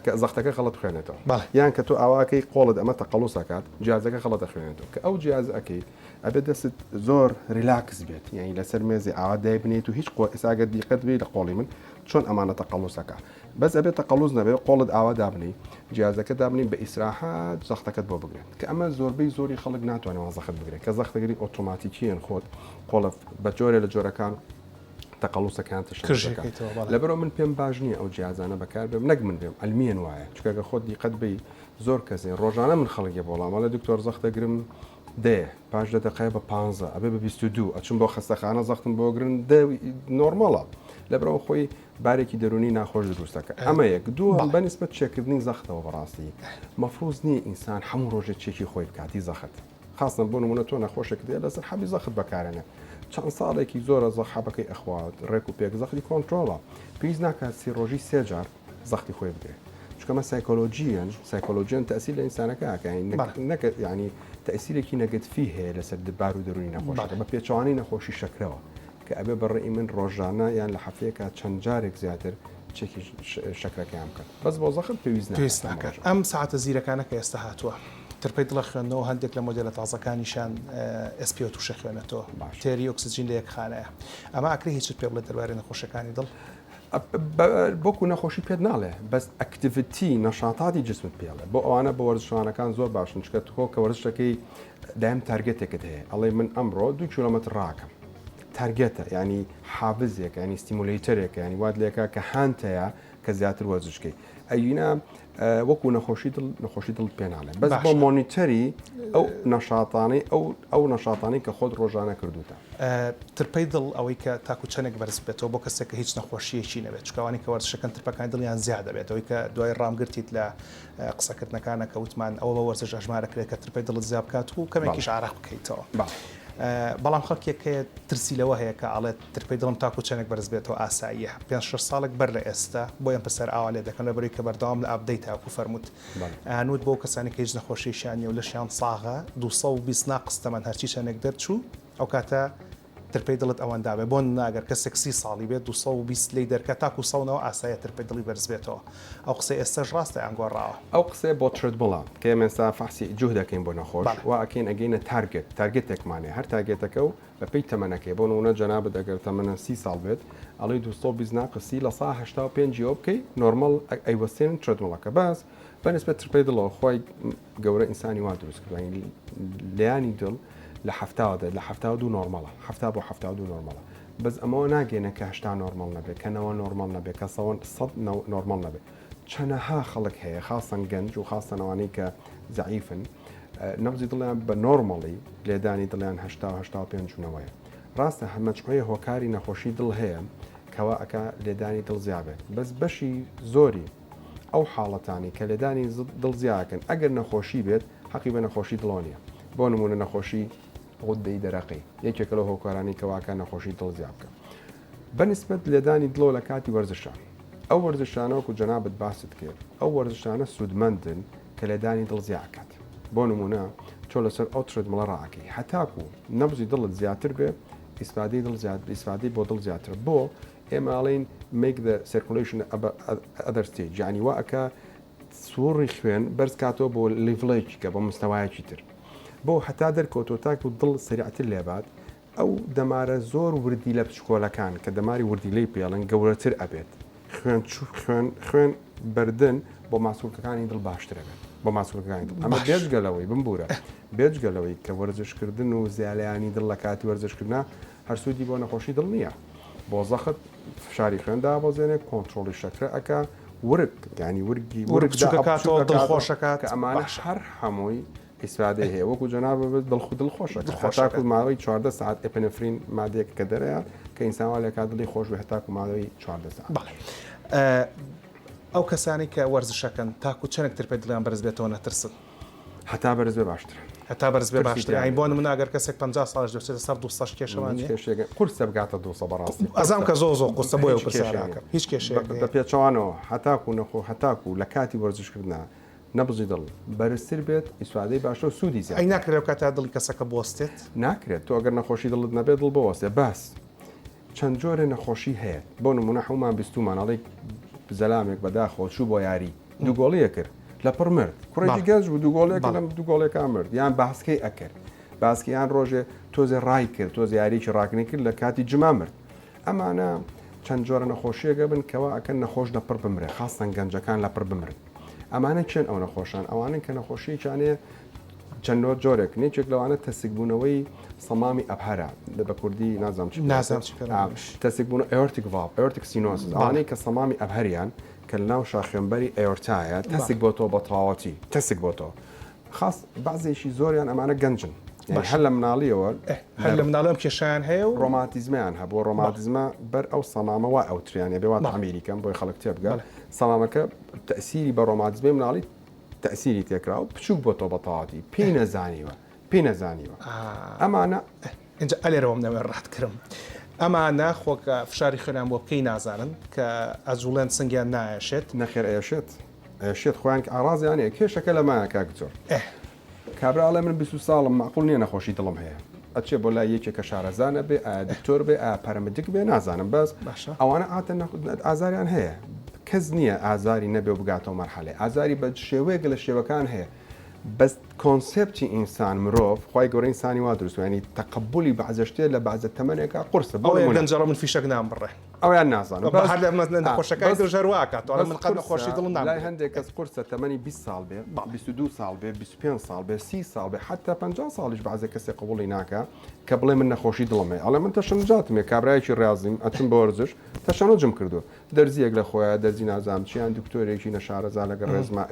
کە زەختەکە خەڵەت خوێنێتەوە یان کە تۆ ئاواکەی قۆڵت ئەمە تەقەڵوسەکات جیازەکە خەڵەتە خوێنێتەوە کە ئەو جیاز ئەەکەی ئەبێت دەست زۆر ریلاکس بێت یعنی لەسەر مێزی ئاوا دای بنێت و هیچ ئێساگە دیقەت بێ لە قۆڵی من چۆن ئەمانە تەقەڵوسەکە بەس ئەبێت تەقەڵوس نەبێت قۆڵت ئاوا دابنی جیازەکە دابنی بە ئیسراحات زەختەکەت بۆ بگرێت کە ئەمە زۆربەی زۆری خەڵک ناتوانێت زەخت بگرێت کە زەختەگەری ئۆتۆماتیکیان خۆت قۆڵە بە جۆرێ لە جۆرەکان تەقەڵوسەکان لەبەرەوە من پێم باش نییە ئەو جیازانە بەکار بێم نەک من بێم ئەلمیان وایە چکەگە خۆت دیقەت بی زۆر کەسێ ڕۆژانە من خەڵکی بۆڵامە لە دکتۆر زەختەگرم دێ پاش دقەیە بە 15 ئەبێ بە 22 ئەچم بۆ خستەخانە زەختم بۆگرن نۆرمەڵە لەبەرەوە خۆی بارێکی دەرونی ناخۆش دروستەکە ئەمە یەک دووە بەنسبەت چێکردنی زەختەوە بەڕاستی مەفروض نییە ئینسان هەموو ڕۆژێک چێکی خۆی بکاتی زەخت خاستن بۆ نمونە تۆ نەخۆشێک دێ لەسەر حەبی زەخت بەکارێنە چەند ساڵێکی زۆرە زەحابەکەی ئەخوات ڕێک و پێک زەختی کۆنتترۆڵە پێویست ناکات سی ڕۆژی 3 جار زەختی خۆی بگرێت چکەمە سایکۆلۆژیان تەسیل لە ئینسانەکەکەین نەکە ینی تەسیرێکی نەگەتفی هەیە لەسەر دبار و دەرونی نەخۆشەکە بە پێچوانی نەخۆشی شەکرەوە کە ئەبێ بەڕێی من ڕۆژانە یان لە هەفتەیەکە چەند جارێک زیاتر چێکی شەکرەکەیان بکەن بەس بۆ زەخت پێویست ناکات ئەم ساعتە زیرەکانەکە ئێستا هاتووە ترپەی دڵە خوێندنەوە هەندێک لە مۆدلە تازەکانیشان SPO تووشە خوێنێتەوە تێری ئۆکسجین لە یەکخانەیە ئەمە ئاکری هیچت پێ بڵێت دەربارەی نەخۆشەکانی دڵ بۆکو نەخۆشی پێت ناڵێ بەس ئەکتیڤیتی نەشاتاتی جسمت پێڵێ بۆ ئەوانە بە وەرزشانەکان زۆر باشن چکە تۆ کە وەرزشەکەی دایم تارگێتێکت هەیە ئەڵێ من ئەمڕۆ 2 کیلۆمەتر ڕاکەم تارگێتە ینی حافزێک ینی ستیمولیتەرێک ینی وات لێکە کە هاانتەیە کە زیاتر وەرزشکەی ئەینا وەکو نەخۆشی دڵ پێناڵێ بەس بۆ مۆنیتەری ئەو نەشاتانی ئەو نەشاتانی کە خۆت ڕۆژانە کردوتە ترپەی دڵ ئەوەی کە تاکو چەندێک بەرز بێتەوە بۆ کەسێکە هیچ نەخۆشیەکی نەبێت چکوانی کە وەرزشەکەن ترپەکانی دڵیان زیاد دەبێت ئەوەی کە دوای ڕامگرتیت لە قسەکردنەکانە کە وتمان ئەوە بە وەرزش ئەژمارەکرێت کە ترپەی دڵت زیاد بکات و کەمێکیش عارق بکەیتەوە بەڵام خەڵکێکە ترسی لەوە هەیە کە ئاڵێت ترپەی دڵم تاکو چەندێک بەرز بێتەوە ئاساییە 5-6 ساڵێک بەر لە ئێستا بۆیان پسەر ئاوا لێ دەکەن لەبەری کە بەردەوام لە ئابدەی تاکو فەرمووت هەنووت بۆ کەسانی کە هیچ نەخۆشیشیانی و لەشیان ساغە 220 ناقستەمان هەرچی چەندێک دەرچوو ئەو کاتە ترپەی دڵت ئەوەن دابێ بۆ ناگەر کەسێک 30 ساڵی بێت 220 لی دەرکە تاکو سەونەوە ئاسایە ترپەی دڵی بەرز بێتەوە ئەو قسەی ئێستاش ڕاستە یان گۆڕاوە ئەو قسەی بۆ ترد بڵە کە ئێمەستا فەحسی جوهد دەکەین بۆ نەخۆش و ئەکەین ئەگەینە تارگێتێکمانێ هەر تارگێتەکە و بەپی تەمەنەکەی بۆ نمونە جەنابەت ئەگەر تەمەنە 30 ساڵ بێت ئەڵێ 220 ناقسی لە 85 ئەو بکەی نۆرمەڵ ئەیوەستێن تردمڵەکە باس بەنسبەت ترپەی دڵەوە خۆی گەورە ئینسانی وا دروست کردوانی لایانی دڵ لە هەفتاوەدا لە 72 نۆرمەڵە هەفتا بۆ 72 نۆرمەڵە بەس ئەمەوە ناگەێنە کە 80 نۆرمەڵ نەبێت کەنەوە نۆرمەڵ نەبێت کە 100 نۆرمەڵ نەبێت چەنەها خەڵک هەیە خاستن گەنج و خاستنەوەی کە زعیفن نەبزی دڵیان بە نۆرمەڵی لێدانی دڵیان 85 جوونەوەیە ڕاستە هەمەچقۆی هۆکاری نەخۆشی دڵ هەیە کەوا ئەکا لێدانی دڵ زیابێت بەس بەشی زۆری ئەو حاڵەتانی کە لێدانی دڵ زیاکەن ئەگەر نەخۆشی بێت حەقی بە نەخۆشی دڵۆنیە بۆ نمونە نەخۆشی غودەی دەرەقی یەکێکە لە هۆکارانی کەواکە نەخۆشی دڵ زیاب بکە بەنسبەت لێدانی دڵۆ لە کاتی وەرزشان ئەو وەرزشانەوەکو جەنابەت باست کرد ئەو وەرزشانە سوودمەندن کە لێدانی دڵ زیاکات بۆ نمونە چۆ لەسەر ئەو تردمڵە ڕاکەی هەتاکو نەبزی دڵت زیاتر بێ ئیسفادەی دڵ زیاتر ئیسفادەی بۆ دڵ زیاتر بۆ ئێماڵین make the circulation other stage یعنی واکە سووڕی خوێن بەرز کاتەوە بۆ لیڤڵێکی کە بۆ مستەوایەکی تر بۆ هەتا دەرکەوتۆ تاک و دڵ سریعتر لێبات ئەو دەمارە زۆر وردی لە پشکۆلەکان کە دەماری وردیلەی پێڵن گەورەتر ئەبێت خوێن بەردن بۆ ماسوولەکانی دڵ باشترە بێت بۆ ماسوولەکانی دڵ ئەمە بێجگەلەوەی بمبورە بێجگەلەوەی کە وەرزشکردن و زیالەیانی دڵ لە کاتی وەرزشکردنا هەرسوودی بۆ نەخۆشی دڵ نییە بۆ زەخت فشاری خوێندا بۆزێنێ کۆنتترۆلی شەکرە ئەکا ورگ ینی ورگی دڵخۆشەکات ئەمانە هەر هەمووی ئیسفادە هەیە وەکو جەناب دڵخۆشە هەتاکو ماوەی 14 ساعت ئەپنفرین مادێک کە دەرەیە کە ئینسانوا لە کات دڵی خۆش و هەتاکو ماوەی 14 ساعت. ئەو کەسانی کە وەرزشەکەن تاکو چەندێکتر پێ دڵیان بەرز بێتەوە نەترسن هەتا بەرز بێ باشتر هەتا بەرز بێ باشتر ئاین بۆ نمونە ئەگەر کەسێک 50 ساڵش دەچێتە سەر 200 کێشەوانی قورسە بگاتە 200 بەڕاستی ئەزام کە زۆ قورسە بۆ پرسیارەکە هیچ کێشەیەک بە پێچەوانەوە هەتاکو نەخۆ هەتاکو لە کاتی وەرزشکردنا نەبزی دڵ بەرزتر بێت ئیسوادەی باشتر و سوودی زیاد ئەی ناکرێت کاتا دڵی کەسەکە بۆستێت ناکرێت تۆ ئەگەر نەخۆشی دڵت نەبێت دڵ بۆوەستێ باس چەند جۆرە نەخۆشی هەیە بۆ نمونە هەمومان بیستومانەڵی زەلامێک بەداخۆ چوو بۆ یاری دووگۆڵیە کرد لە پڕ مرد کوڕێکی گەنج بوو دووگۆڵێک لەم دووگۆڵێکا مرد یان باسکەی ئەکرد باسکییان ڕۆژێ تۆزێ ڕای کرد تۆز یاریی ڕاکنی کرد لە کاتی جما مرد ئەمانە چەند جۆرە نەخۆشیەکە بن کەەوە ئەکەن نەخۆش لەپڕ بمرێ خاستن گەنجەکان لەپڕ بمرن ئەمانە چێن ئەو نەخۆشان ئەوانن کە نەخۆشییانێ چەندۆ جۆرێک نێچێک لەوانە تەسیکبوونەوەی سەمامی ئەبهارە لە بە کوردی نازام تەسیکبوون ئەورتیک ڤاڵ ئەورتیک سینۆس ئەوانەی کە سەمامی ئەبهەریان کە ناو شاخێنبەری ئەورتایە تەسیک بۆ تۆ بە تەواوەتی تەسیک بۆ تۆ خاص بەعزێکی زۆریان ئەمانە گەنجن هەر لە مناڵیەوە هەر لە مناڵم کێشیان هەیە و ڕۆماتیزمیان هە بۆ ڕۆماتیزمە بەر ئەو سەمامەوە ئەوتریانە بێوات ئەمریکەم بۆی خەڵک تێبگە سەمامەکە تەسیری بە ڕۆماتیزمی مناڵی تەسیری تێکرا و بچووک بۆ تۆ بەتەواتی پێی نەزانیوە پێی نەزانیوە ئەمانە اینجا ئەلێرەوەم نەوێ ڕاتکردم ئەمانە خۆکە فشاری خوێنیان بۆ بکەی نازانن کە ئەزوڵێن سنگیان نایەشێت نەخێر ئەشێت خۆیان ئارازیانەیە کێشەکە لە مایە کاک زۆر کابراڵێ من 20 ساڵم معقول نییە نەخۆشی دڵم هەیە ئەچێ بۆ لای یەکێکە شارەزانە بێ دکتۆر بێ پەرمەدیک بێ نازانم بەس ئەوانە ئاتە ئازاریان هەیە کەس نییە ئازاری نەبێ و بگاتەوە مەرحەلێ ئازاری بە شێوەیەک لە شێوەکان هەیە بەس کۆنسپتی ئینسان مرۆڤ خی گەورە ئینسانی وا دروستوانی تەقبولی بەعزەشتێ لە بەعزە تەمەنێکە قورسە بۆ گەنجەڕە من فیشەک نام بڕێ ئەویان نازانم خۆشەکەی ژەرواکات من قەت خۆشی دڵ لای هەندێک کەس قورسە تەمەنی 20 ساڵ بێ 22 ساڵ بێ 25 ساڵ بێ 30 ساڵ بێ حتا 50 ساڵیش بەعزە کەسێک قبوڵی ناکە کە بڵێ من نەخۆشی دڵمێ ئەڵێ من تەشەنجاتمێ کابراایکی ڕازیم ئەچم بۆ وەرزش تەشەنۆجم کردو دەرزیەک لە خۆیان دەرزی نازام چیان دکتۆرێکی نەشارەزا لەگە ڕێزما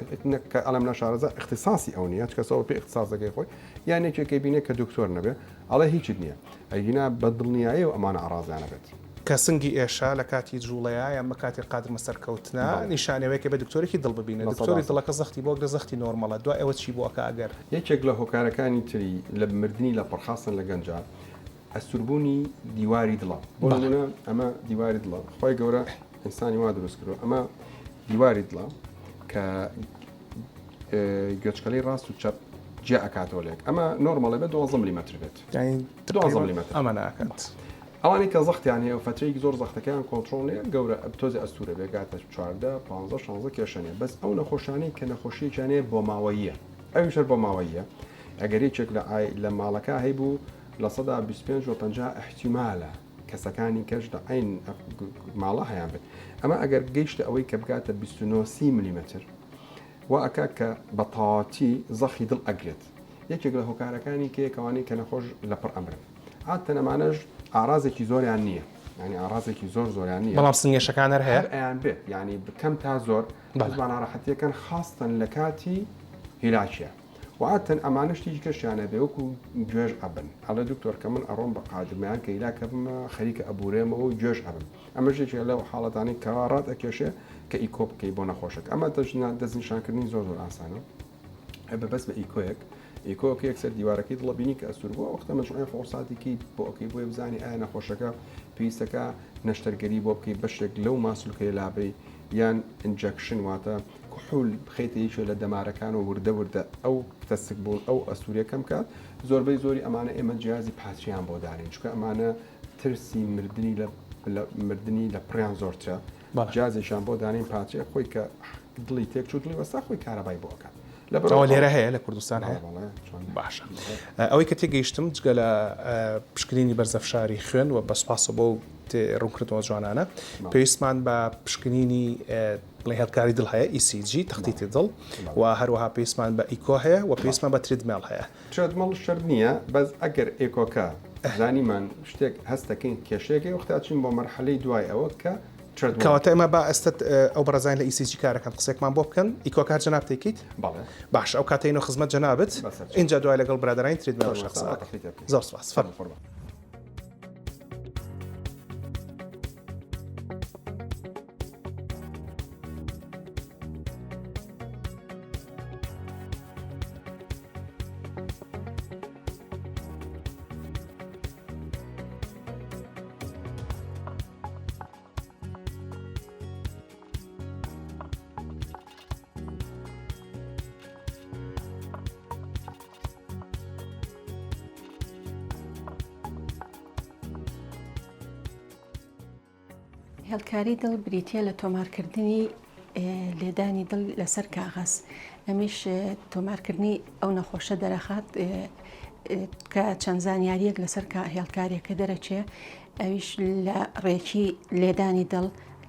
ئەڵم نەشارەزا اختصاصی ئەو نیە کەسەوە پێ اختصاسەکەی خۆی یان یەکێکی بینێ کە دکتۆر نەبێ ئەڵێ هیچت نییە ئەیگینا بە دڵنیایی و ئەمانە ئارازانە بێت کە سنگی ئێشە لە کاتی جوڵەیە یان مە کاتی قادر مەسەرکەوتنە نیشانەوەیکە بە دکتۆرێکی دڵ ببینێت دکتۆری دڵەکە زەختی بۆ گرە زەختی نۆرمەڵە دوای ئەوە چی بۆ ئەکە ئەگەر یەکێک لە هۆکارەکانی تری لە مردنی لە پڕخاستن لە گەنجار ئەسوربوونی دیواری دڵە بۆ ئەمە دیواری دڵە خۆی گەورە ئینسانی وا دروست کردو ئەمە دیواری دڵە کە گوێچکەلەی ڕاست و چەپ جێ ئەکاتۆلێک ئەمە نۆرمەڵێ بە 12 میلیمتر بێت 12 میلیمتر ئەمە ناکات ئەوانی کە زەختیان هەیە و فترەیەکی زۆر زەختەکەیان کۆنتترۆلێ گەورە تۆزی ئەستورە بێگاتە 14 15 16 کێشەنێ بەس ئەو نەخۆشانی کە نەخۆشیەکیانەیە بۆ ماوەیە ئەویشەر بۆ ماوەیە ئەگەر یەکێک لە ماڵەکە هەیبوو لە 125 و 50 احتیمالە کەسەکانی کەش لە عین ماڵە هەیان بێت ئەمە ئەگەر گەیشتە ئەوەی کە بگاتە 29 میلیمتر و ئەکا کە بە تەواوەتی زەخی دڵ ئەگرێت یەکێک لە هۆکارەکانی کێکەوانی کە نەخۆش لەپڕ ئەمرن هاتە نەمانەش ئارازێکی زۆریان نییە ینی ئارازێکی زۆریان نییە بەڵام سنگێشەکان هەر هەیە ئەیان بێت ینی بکەم تا زۆر بەزمان ناڕەحەتیەکەن خاستن لە کاتی هیلاکیە وعاتن ئەمانشتی کەشیانە بێ وەکو گوێژ ئەبن ئەڵە دکتۆر کە من ئەڕۆم بە قادرمیان کە هیلاکە بمە خەریکە ئەبورێمەوە و گوێژ ئەبن ئەمەژێکی لەو حاڵەتانی کەڕات ئەکێشێ کە ئیکۆ بکەی بۆ نەخۆشک ئەمە دەستنیشانکردنی زۆر ئاسانە هەبە بەس بە ئیکۆیەک ئیکۆکە یەکسەر دیوارەکەی دڵبینی کە ئەسوور بووە وەختە مەجموعی فۆرساتێکی بۆ ئەوکەی بۆی بزانی ئایا نەخۆشەکە پێویستەکە نەشتەرگەری بۆ بکەی بەشێک لەو ماسوولکەی لابەی یان ئینجەکشن واتە کوحول بخەیتە یەکێک لە دەمارەکان و وردە ئەو تەسک بوون ئەو ئەسووریەکەم کات زۆربەی زۆری ئەمانە ئێمە جیازی پاتریان بۆ دارین چکە ئەمانە ترسی مردنی لە پڕیان زۆرترە جیازێکیان بۆ دانین پاتریە خۆی کە دڵی تێک چوو دڵی وەستا خۆی کارەبای بۆکات ئەوە لێرە هەیە لە کوردستان هەیە باشە ئەوەی کە تێگەیشتم جگە لە پشکنینی بەرزەفشاری خوێن و بەسپاسە بۆ ڕوونکردەوە جوانانە پێویستمان بە پشکنینی بڵێ هێڵکاری دڵ هەیە ECG تەختیتی دڵ و هەروەها پێویستمان بە ئیکۆ هەیە و پێویستمان بە تریدمێڵ هەیە تریدمێڵ شەرت نییە بەس ئەگەر ئێکۆکە زانیمان شتێک هەستەکەین کێشەیەکی وەختاچین بۆ مەرحەلەی دوای ئەوە کە کەواتە ئێمە با ئەستت ئەو بەڕزان لە ECG کارەکەم قسێکمان بۆ بکەن ئیکۆکار جەناب تێکیت باش ئەو کاتەینەوە خزمەت جەنابەت اینجا دوای لەگەڵ برادرانی تریدمێڵ شخص زۆر سپاس فەرموو. هێڵکاری دڵ بریتە لە تۆمارکردنی لێدانی دڵ لەسەر کاغەز ئەمیش تۆمارکردنی ئەو نەخۆشە دەرەخات کە چەند زانیاریەک لەسەر هێڵکاریەکە دەرەچێ ئەویش لە ڕێکی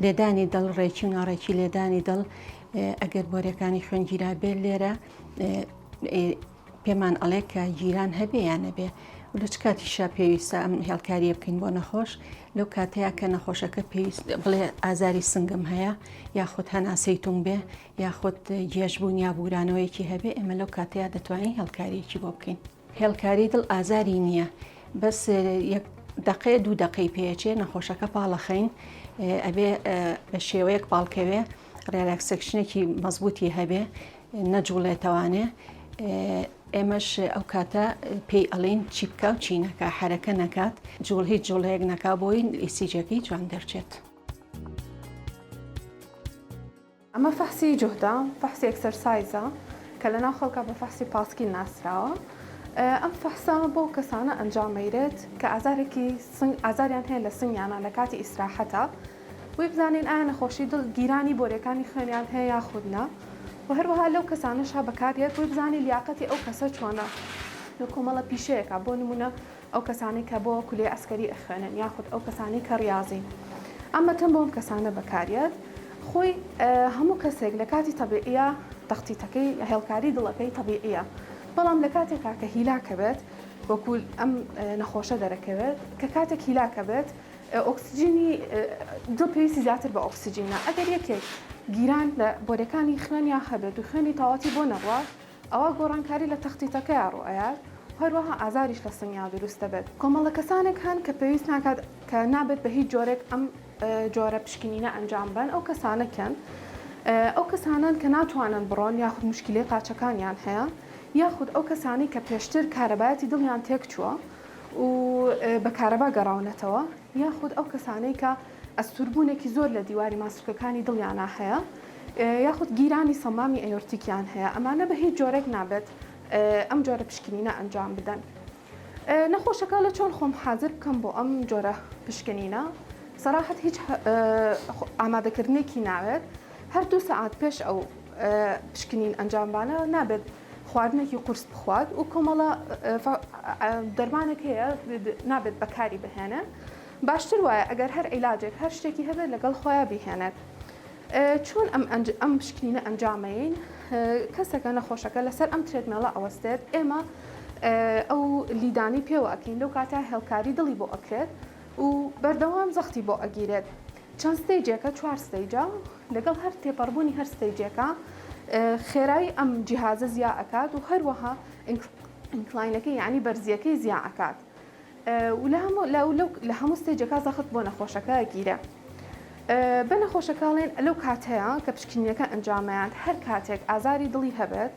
لێدانی دڵ ڕێکی و ناڕێکی لێدانی دڵ ئەگەر بۆرەکانی خوێنگیرا بێت لێرە پێمان ئەڵێ کە گیران هەبێ یان نەبێ لە چ کاتیشا پێویستە ئەم هێڵکاریە بکەین بۆ نەخۆش لەو کاتەیە کە نەخۆشەکە پێویست بڵێ ئازاری سنگم هەیە یاخود هەناسەیتون بێ یاخود گێژبوون یا بورانەوەیەکی هەبێ ئێمە لەو کاتەیە دەتوانین هێڵکاریەکی بۆ بکەین. هێڵکاری دڵ ئازاری نییە بەس دقەیە 2 دقەی پێچێ نەخۆشەکە پاڵەخەین ئەبێ بە شێوەیەک پاڵکەوێ ڕێلاکسەکشنێکی مەزبوطی هەبێ نەجوڵێتەوانێ ئێمەش ئەو کاتە پێی ئەڵین چی بکە و چی نەکە حرەکە نەکات جوڵ هیچ جوڵەیەک نەکا بۆی ئیسیجەکەی جوان دەرچێت. ئەمە فەحسی جوهدە فەحسی ئەکسەرسایزە کە لەناو خەڵکە بە فەحسی پاسکی ناسراوە. ئەم فەحسە بۆ کەسانە ئەنجامەیرێت کە ئازاریان هەیە لە سنگیانە لە کاتی ئیسراحەتە وی بزانین ئایا نەخۆشی دڵ گیرانی بۆرەکانی خوێنیان هەیە یاخودنا و هەروەها لەو کەسانەشا بەکارێت وی بزانین لیاقەتی ئەو کەسە چۆنە لە کۆمەڵە پیشەیەکە بۆ نمونە ئەو کەسانی کە بۆ کولێ ئەسکەری ئەخوێنن یاخود ئەو کەسانی کە ڕاضین ئەمە تەم بۆم کەسانە بەکارێت خۆی هەموو کەسێک لە کاتی تەبیعیە تەختیتەکەی هێڵکاری دڵەکەی تەبیعیە بەڵام لە کاتێکا کە هیلاکە بێت وەکو ئەم نەخۆشە دەرەکەوێت کە کاتێک هیلاکە بێت ئۆکسسیجینی دڵ پێویستی زیاتر بە ئۆکسسیجینە ئەگەر یەکێک گیران لە بۆرەکانی خوێنیان هەبێت و خوێنی تەواتی بۆ نەڕوات ئەوە گۆڕانکاری لە تەختیتەکەی ڕوئایات هەروەها ئازاریش لە سنگیا دروستە بێت کۆمەڵە کەسانێک هەن کە پێویست ناکات کە نابێت بە هیچ جۆرێک ئەم جۆرە پشکنینە ئەنجام بن ئەو کەسانەکەن ئەو کەسانن کە ناتوانن بڕۆن یاخود مشکلی قاچەکانیان هەیە یاخود ئەو کەسانی کە پێشتر کارەبایەتی دڵیان تێک چووە و بە کارەبا گەڕاونەتەوە یاخود ئەو کەسانەی کە ئەستوربوونێکی زۆر لە دیواری ماسوولکەکانی دڵیانە هەیە یاخود گیرانی سەمامی ئەیۆرتیکیان هەیە ئەمانە بە هیچ جۆرێک نابێت ئەم جۆرە پشکنینە ئەنجام بدەن. نەخۆشەکە لە چۆن خۆم حاضر بکەم بۆ ئەم جۆرە پشکنینە سەراحەت هیچ ئامادەکردنێکی ناوێت هەر 2 سەعات پێش ئەو پشکنین ئەنجامبانە نابێت خواردنێکی قورس بخوات و کۆمەڵە دەرمانێک هەیە نابێت بەکاری بهێنێت باشتر وایە ئەگەر هەر عیلاجێک هەر شتێکی هەبێت لەگەڵ خۆیان بهێنێت. چۆن ئەم پشکنینە ئەنجامەین کەسێکە نەخۆشەکە لەسەر ئەم ترێدمێڵە ئەوەستێت ئێمە ئەو لیدانی پێوەکەین لەو کاتە هێڵکاری دڵی بۆ ئەکرێت و بەردەوام زەختی بۆ ئەگیرێت چەند ستەیجێکە 4 ستەیجە لەگەڵ هەر تێپەڕبوونی هەر ستەیجێکە خێرایی ئەم جیهازە زیا ئەکات و هەروەها ئینکلاینەکەی یعنی بەرزیەکەی زیا ئەکات و لە هەموو ستێجەکە زەخت بۆ نەخۆشەکە گیرە. بە نەخۆشەکەڵێن لەو کاتەیە کە پشکنینەکە ئەنجامەیان هەر کاتێک ئازاری دڵی هەبێت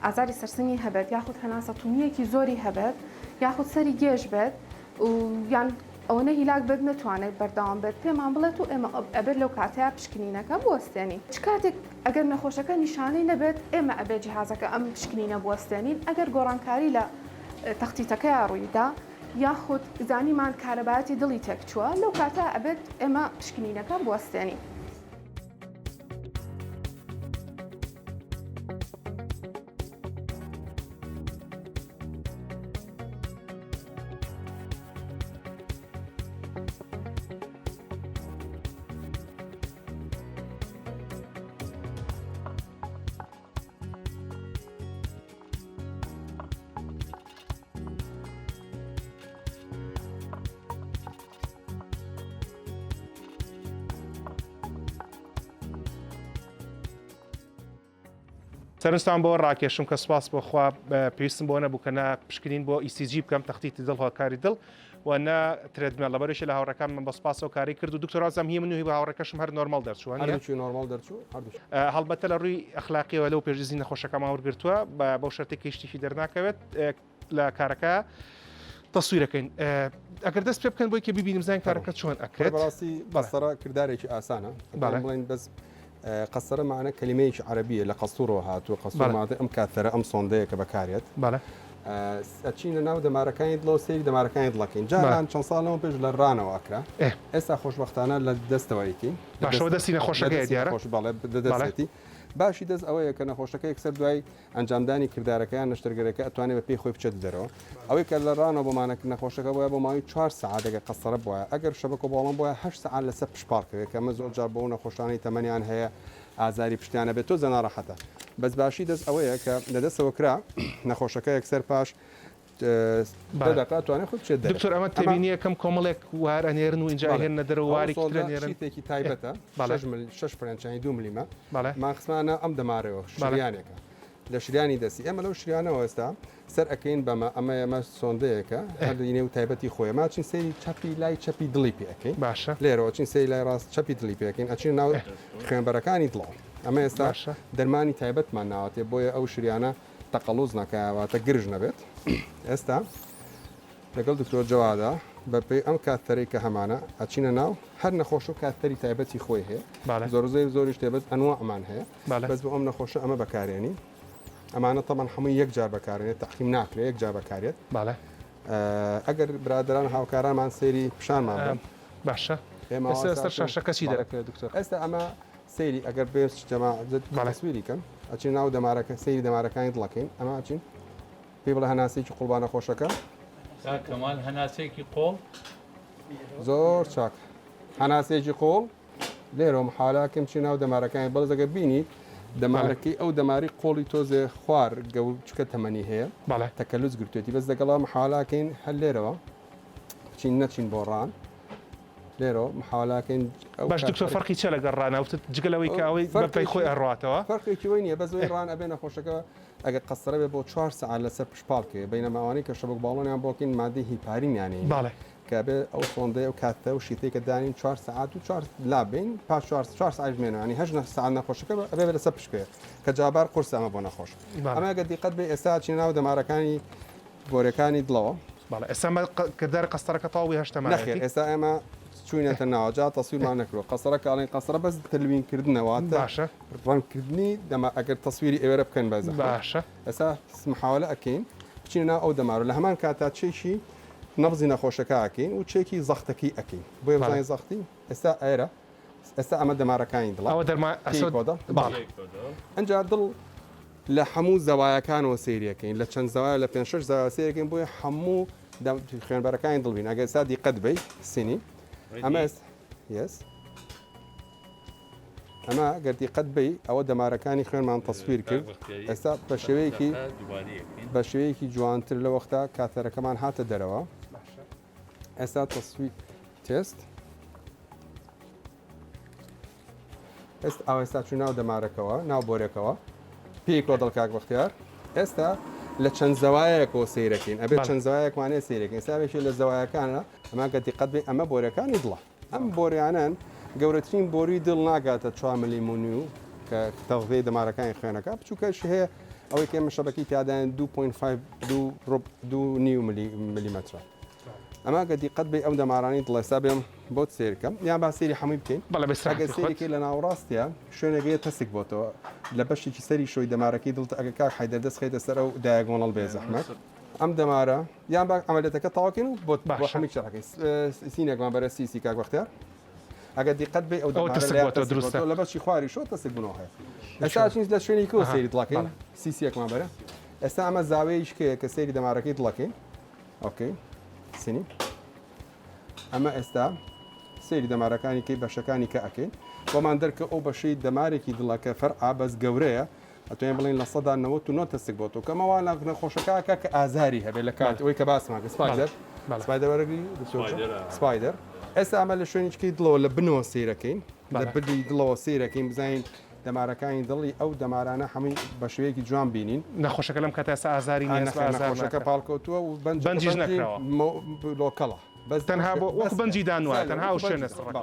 ئازاری سەرسنگی هەبێت یاخود هەناسە تومیەکی زۆری هەبێت یاخود سەری گێژ بێت و یان ئەوەنە هیلاک بێت نتوانێت بەردەوام بێت پێمان بڵێت و ئێمە ئەبێت لەو کاتەیە پشکنینەکە بوەستێنین چ کاتێک ئەگەر نەخۆشەکە نیشانەی نەبێت ئێمە ئەبێت جیهازەکە ئەم پشکنینە بوەستێنین ئەگەر گۆڕانکاری لە تەختیتەکەی ڕوویدا یاخود زانیمان کارەبایەتی دڵی تێک چووە لەو کاتە ئەبێت ئێمە پشکنینەکە بوەستێنین. سەرنجتان بۆ ڕاکێشم کە سوپاس بۆخوا پێویستم بۆ نەبوو کە نا پشکنین بۆ ئیسیجی بکەم تەختیتی دڵ کاری دڵ و نە ترێدمێ لە بەرەشی لە هاوڕەکان من بە سپاسەوە کاری کرد و دکتۆرازم هی من و هی بە هاوڕەکەشم هەر نۆرمال دەرچووە نۆرمال دەرچوو هەڵبەتە لە ڕووی ئەخلاقیەوە لەو پێشزی نەخۆشەکەمان وەرگرتووە بۆ شەرتی کەیشتیفی دەرناکەوێت لە کارەکە تەسویرەکەین ئەگەر دەست پێ بکەن بۆی کە ببینیم زان کارەکە چۆن ئەکرێت بەڕاستی بەسەرە کردارێکی ئاسانە بڵین بەس قەسەرە معنە کەلیمەیەکی عەرەبیە لە قەسوورەوە هاتووە قەسوور مادە ئەم کاتەرە ئەم سۆندەیە کە بەکارێت ئەچینە ناو دەمارەکانی دڵەوە سەیری دەمارەکانی دڵەکەین جاران چەند ساڵەوە پێش لە ڕانەوە ئەکرا ئێستا خۆشبەختانە لە دەستەوەیکی باشەوە دەستی نەخۆشەکەی دیارە دەدەسێتی باشی دەست ئەوەیە کە نەخۆشەکە یەکسەر دوای ئەنجامدانی کردارەکەیان نەشتەرگەرەکە ئەتوانێت بە پێی خۆی بچێت دەرەوە ئەوەی کە لە ڕانەوە بۆمانە نەخۆشەکە بۆە بۆ ماوەی 4 ساعت دەگە قەسەرە بووە ئەگەر شەبکە بەڵام بۆە 8 ساعت لەسەر پشپارکەوێت کە ئەمە زۆر جار بۆ نەخۆشانی تەمەنیان هەیە ئازاری پشتیانە بێت تۆ زەناڕەحەتە بەس باشی دەست ئەوەیە کە لەدەستەوە کرا نەخۆشەکە یەکسەر پاش دەکاتوانێت خۆ بچێت دکتۆر ئەمە تبینی یەکەم کۆمەڵێک وارەنێرن و اینجا هێنە دەرەوە وارێکی تایبەتە 6.2 میلیمە ماخسمانە ئەم دەمارەوە شریانێکە لە شریانی دەستی ئەمە لەو شریانەوە ئێستا سەر ئەەکەین بەمە ئەمە سۆندەیەەکە هەردینێ و تایبەتی خۆی ماچین سەری چەپی لای چەپی دڵی پێەکەین باشە لێرەوە چین سەری لای ڕاست چەپی دڵی پێەکەین ئەچین ناو خوێنبەرەکانی دڵەوە ئەمە ئێستا دەرمانی تایبەتمان ناواتێ بۆیە ئەو شریانە تەقەڵوز نەکەواتە گرژ نەبێت ئێستا لەگەڵ دکتۆر جەوادا بەپێی ئەم کاتەرەی کە هەمانە ئەچینە ناو هەر نەخۆش و کاتەری تایبەتی خۆی هەیە زۆرزەی زۆریش تێبێت ئەنوە ئەمان هەیە بەس بۆ ئەم نەخۆشە ئەمە بەکارێنی ئەمانە تەمان هەمووی یەک جار بەکارێنێت تەقیم ناکرێت یەک جار بەکارێت ئەگەر برادران هاوکارانمان سەیری پیشانمان باشە ئێستا شاشەکەچی دەکرێت دکتۆر ئێستا ئەمە سەیری ئەگەر بێ جەماسویری کەم ئەچین ناو دەمارەکە سەیری دەمارەکانی دڵەکەین ئەمە ئەچین پێی بڵە هەناسێکی قوڵبانە خۆشەکە کەمال هەناسێکی قۆڵ زۆر چاک هەناسێکی قۆڵ لێرە محالاکەم چی ناو دەمارەکانی بەڵزەگە بینیت دەمارەکەی ئەو دەماری قۆڵی تۆزێ خوار گەوچکە تەمەنی هەیە تەکەلوز گرتوێتی بەس دەگەڵا محالاکەین هەر لێرەوە بچین نەچین بۆ ڕان لێرەوە محالاکەین باش دکتۆر فەرقی چە لەگەڵ ڕانەوتت جگەلەوەی کە ئەوەی بەپەی خۆی ئەڕاتەوە فەرقێکی وی نییە بەزۆی ڕان ئەبێ نەخۆشەکە ئەگەر قەسەرە بێ بۆ 4 ساعت لەسەر پشپالکێ بینەماوانی کە شەبک باڵۆنیان بۆکەین مادەی هیپارینیانەیە کە بێ ئەو سۆندەیە و کاتە و شیتەی کە دانین 4 ساعت و 4 لابین پاش 4 ساعت ژمێنەوەنی 8 ساعت نەخۆشەکە ئەبێ لەسەر پشکەیە کە جابار قورس ئەمە بۆ نەخۆش ئەمە گە دیقەت بێ ئێستا چی ناو دەمارەکانی گۆرەکانی دڵەوە ئێستا کردار قەستەرەکە تاوی هەشتەمە ئێستا ئێمە چوینەتە ناوەجا تەسویرمان نەکرۆ قەسەرە کاڵین قەسەرە بەس تلوینکردنەوە باشە ڕەنکردنی دەما ئەگەر تەسویری ئێوەرە بکەن بەز باشە ئێستا محاولە ئەکەین بچینە ناو ئەو دەمارە لە هەمان کاتا چێکی نەبزی نەخۆشەکە ئەکەین و چێکی زەختەکەی ئەکەین بۆیە بزانین زەختی ئێستا ئێرە ئێستا ئەمە دەمارەکانی دڵ ئەنجا دڵ لە هەموو زەوایەکانەوە سێریەکەین لە چەند زەوایە لە 5-6 زەوایە سێریەکەین بۆیە هەموو خوێنبەرەکانی دڵبین ئەگەر ئێستا دیقەت بی سینی ئەمە ئەمە گەردی قەت بی ئەوە دەمارەکانی خوێنمان تەسویر کرد ئێستا بە شێوەیەکی جوانتر لە وەختا کاتەرەکەمان هاتە دەرەوە ئێستا تەسویر تست ئێستا ئەوێستا چوو ناو دەمارەکەەوە ناو بۆرێکەوە پێی کۆدڵ کاک بەختیار ئێستا لە چەند زەوایەکەوە سیرەکەین ئەبێت چەند زەوایەکمانێ سیرەکەین ئێستاێکی لە زەوایەکانە ئەمە گەتی قەت بێ ئەمە بۆرەکانی دڵە ئەم بۆریانەن گەورەترین بۆری دڵ ناگاتە 4 ملیمونی و کە تەغذەی دەمارەکانی خوێنەکە بچووکەش هەیە ئەوەی کێمە شەبەکی تیادایان 2.5 میلیمەترە ئەمە گەتی قەت بێ ئەم دەمارانی دڵێستا بێم بۆ سێرکەم یان با سێری هەمووی بکەین ئەگە سێرێکی لە ناوڕاستە شوێنەگەیە تەسک بۆتەوە لە بەشێکی سەری شۆی دەمارەکەی دڵ ئەگە کاک حیدەر دەست خێتە سەر ئەو دایگۆنڵ بێ زەحمەت ئەم دەمارە یان با ئەمەلێتەکە تاواکەین و بۆ هەمی شەڕەکەی سینێکمان بەرە سیسی کاک بەختیار ئەگە دیقەت بێ ئەو دەمارە لە بەشی خواری شۆ تەسک بنەوە هەیە ئێستا چین لە شوێنی کۆ سێری دڵەکەین سیسیەکمان بەرە ئێستا ئەمە زاوەیەشکەیە کە سێری دەمارەکەی دڵەکەین ئۆکەی سینی ئەمە ئێستا سێری دەمارەکانی کەی بەشەکانی کە ئەکەین بۆمان دەرکە ئەو بەشەی دەمارێکی دڵەکە فەرعا بەس گەورەیە ئەتوانین بڵین لە 99 تەسک بۆتەوە کەمەوە نەخۆشەکە کە ئازاری هەبێت لە کات ئەوەی کە باسماکە سپایدەرەگری سپایدەر ئێستا ئەمە لە شوێنیچکەی دڵەوە لە بنەوە سیرەکەین لە بدی دڵەوە سیرەکەین بزانین دەمارەکانی دڵی ئەو دەمارانە هەمووی بە شوەیەکی جوان بینین نەخۆشەکە لەم کاتە ئێستا ئازاری نیە، نەخۆشەکە پاڵکەوتووە و بەنجیش نەکراوە لۆکەڵە بەس تەنها بۆ وەک بەنجی دانوە تەنها و شوێنە سڕەکە.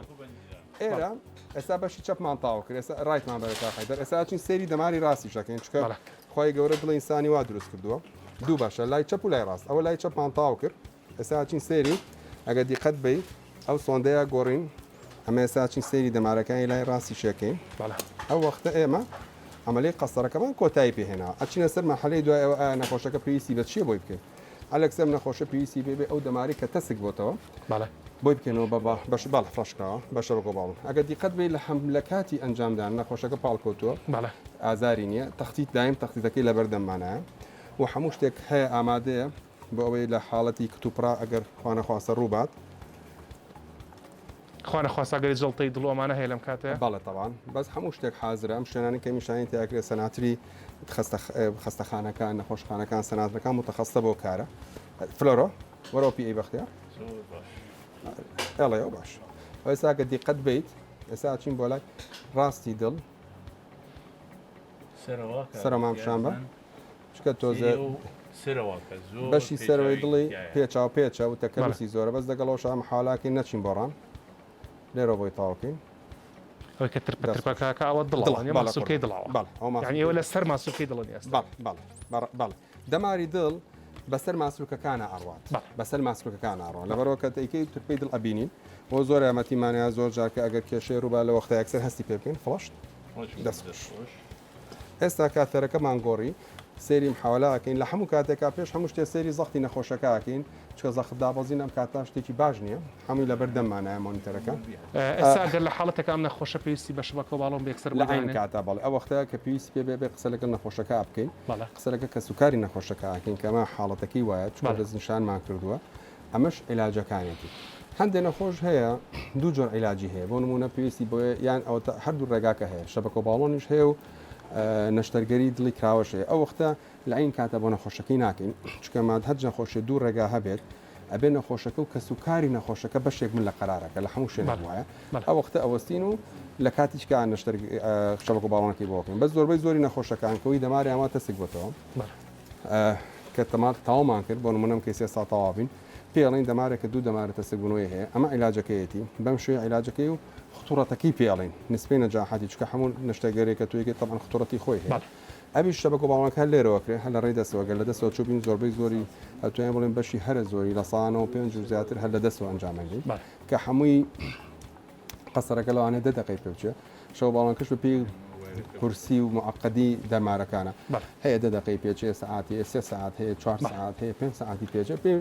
ئێرە ئێستا بەشی چەپمان تاو کرد ئێستا ڕایتمان بەرەتا حیدەر ئێستا چین سێری دەماری ڕاستی شەکەین چکە خی گەورە دڵی ئینسانی وا دروست کردووە دوو باشە لای چەپ و لای ڕاست ئەوە لای چەپمان تاو کرد ئێستا چین سێری ئەگە دیقەت بیت ئەو سۆندەیە گۆڕین ئەمە ئێستا چین سێری دەمارەکانی لای ڕاستی شەکەین ئەو وەختە ئێمە عملی قەسەرەکەمان کۆتایی پێهێنا ئەچینە سەر مەحەلەی دوای ئەوە نەخۆشەکە پێویستی بە چیە بۆی بکەین ئەلەکسەم نەخۆشە پێویستی بێ ئەو دەماری کە تەسک بۆتەوە بۆی بکەنەوە بەش باڵ فرشکەوە بەشە بەگۆباڵن ئەگە دیقەت بێ لە لە کاتی ئەنجامدان نەخۆشەکە پاڵکەوتووە ئازاری نییە تەختی دایم تەختیەکەی لە بەردەممانایە و هەموو شتێک هەیە ئامادەیە بۆ ئەوەی لە حاڵەتی کتوپڕا ئەگەر خوانەخواستە ڕووبات خوانە خواستاگەری جڵتەی دڵۆمانە هەیە لەم کاتەیە باڵە تەوان بەس هەموو شتێک حازرە ئەم شوێنانی کە میشانی تاکرێت سەناتری خستەخانەکان نەخۆشخانەکان سەناتەکان متەخەستە بۆ کارە فلۆرۆ وەرەوە پی ئەی بەختیار ئێڵێ ئەو باش ئێستا کە دیقەت بیت ئێستا چین بۆ لای ڕاستی دڵ سەرۆمام شامبە چکە تۆزە بەشی سەرەوەی دڵی پێچاو پێچە و تەکەلوسی زۆرە بەس دەگەڵەوە شام حاڵاکی نەچین بۆڕان لێرە بۆی تاوکەین ئەوەی کە ترپەترپەکە ئەوە دڵ ماسوولکەی دڵاوە ئەوە لە سەر ماسوولکەی دڵنی بەڵێ دەماری دڵ بەسەر ماسوولکەکانە ئاڕات بەسەر ماسوولکەکان ئاڕۆ لەبەرەوە کە تەیکەی ترپەی دڵ ئەبینین بۆ زۆر یامەتیمانەیە زۆر جارکە ئەگەر کێشەی ڕووبا لە وەختە یەکسەر هەستی پێ بکەین فڵشت دەستخش ئێستا کاتەرەکەمان گۆڕی سێری محاولاکەین لە هەموو کاتێکا پێش هەموو شتێ سێری زەختی نەخۆشەکەکەین چکە زەخت دابەزین ئەم کاتا شتێکی باش نییە هەمووی لە بەردەممانایە مۆنیتەرەکە ئێستا گەر لە حاڵەتەکە ئەم نەخۆشە پێویستی بە شبەکە باڵۆم بێکسەر لە عین کاتا بەڵێ ئەو وەختە کە پێویستی پێ بێ قسە لەگەڵ نەخۆشەکە بکەین قسەلەکە کە سوکاری نەخۆشەکەکەین کە ئەمە حاڵەتەکەی وایە چکە دەستنیشانمان کردووە ئەمەش عیلاجەکانێتی هەندێک نەخۆش هەیە دوو جۆر عیلاجی هەیە بۆ نمونە پێویستی بۆ یان ئەو هەردوو ڕێگاکە هەیە شەبەکە باڵۆنیش هەیە و نەشتەرگەری دڵی کراوەشەیە ئەو وەختە لە عین کاتە بۆ نەخۆشەکەی ناکەین چکە ماد هەر نەخۆشی دوو ڕێگا هەبێت ئەبێ نەخۆشەکە و کە سوکاری نەخۆشەکە بەشێک من لە قەرارەکە لە هەموو شوێنێک وایە ئەو وەختە ئەوەستین و لە کاتیشکان نەشتەر شەبەکە باڵۆنەکەی بۆکەین بەس زۆربەی زۆری نەخۆشەکان کەوی دەماری ئەما تەسک بۆتەوە کە تەمات تاوامان کرد بۆ نمونەم کەسی ئێستا تەواوین پێڵین دەمارێکە دوو دەمارە تەسک بوونەوەی هەیە ئەمە عیلاجەکەیەتی بەم شوێ عیلاجەکەی و خطورەتەکەی پێڵین نسبەی نەجاحەتی چکە هەموو نەشتەرگەرێکە توێکی تەمان خطورەتی خۆی هەیە ئەبی شەبەکە باڵۆنەکە هەر لێرەوەکرێ هەر لە ڕێی دەستەوە گەل لە دەستەوە چوبین زۆربەی زۆری ئەتوانین بڵێن بەشی هەرە زۆری لە ساڵانەوە پێنج و زیاتر هەر لە دەستەوە ئەنجامەدەین کە هەمووی قەسەرەکە لەوانێ 10 دقەی پێ بچێ شەو باڵۆنکەش بە پێی کورسی و معقدی دەرمارەکانە هەیە 10 دقەی پێچێ سعاتی 3 ساعت هەیە 4 ساعت هەیە 5 ساعتی پێچێ پێ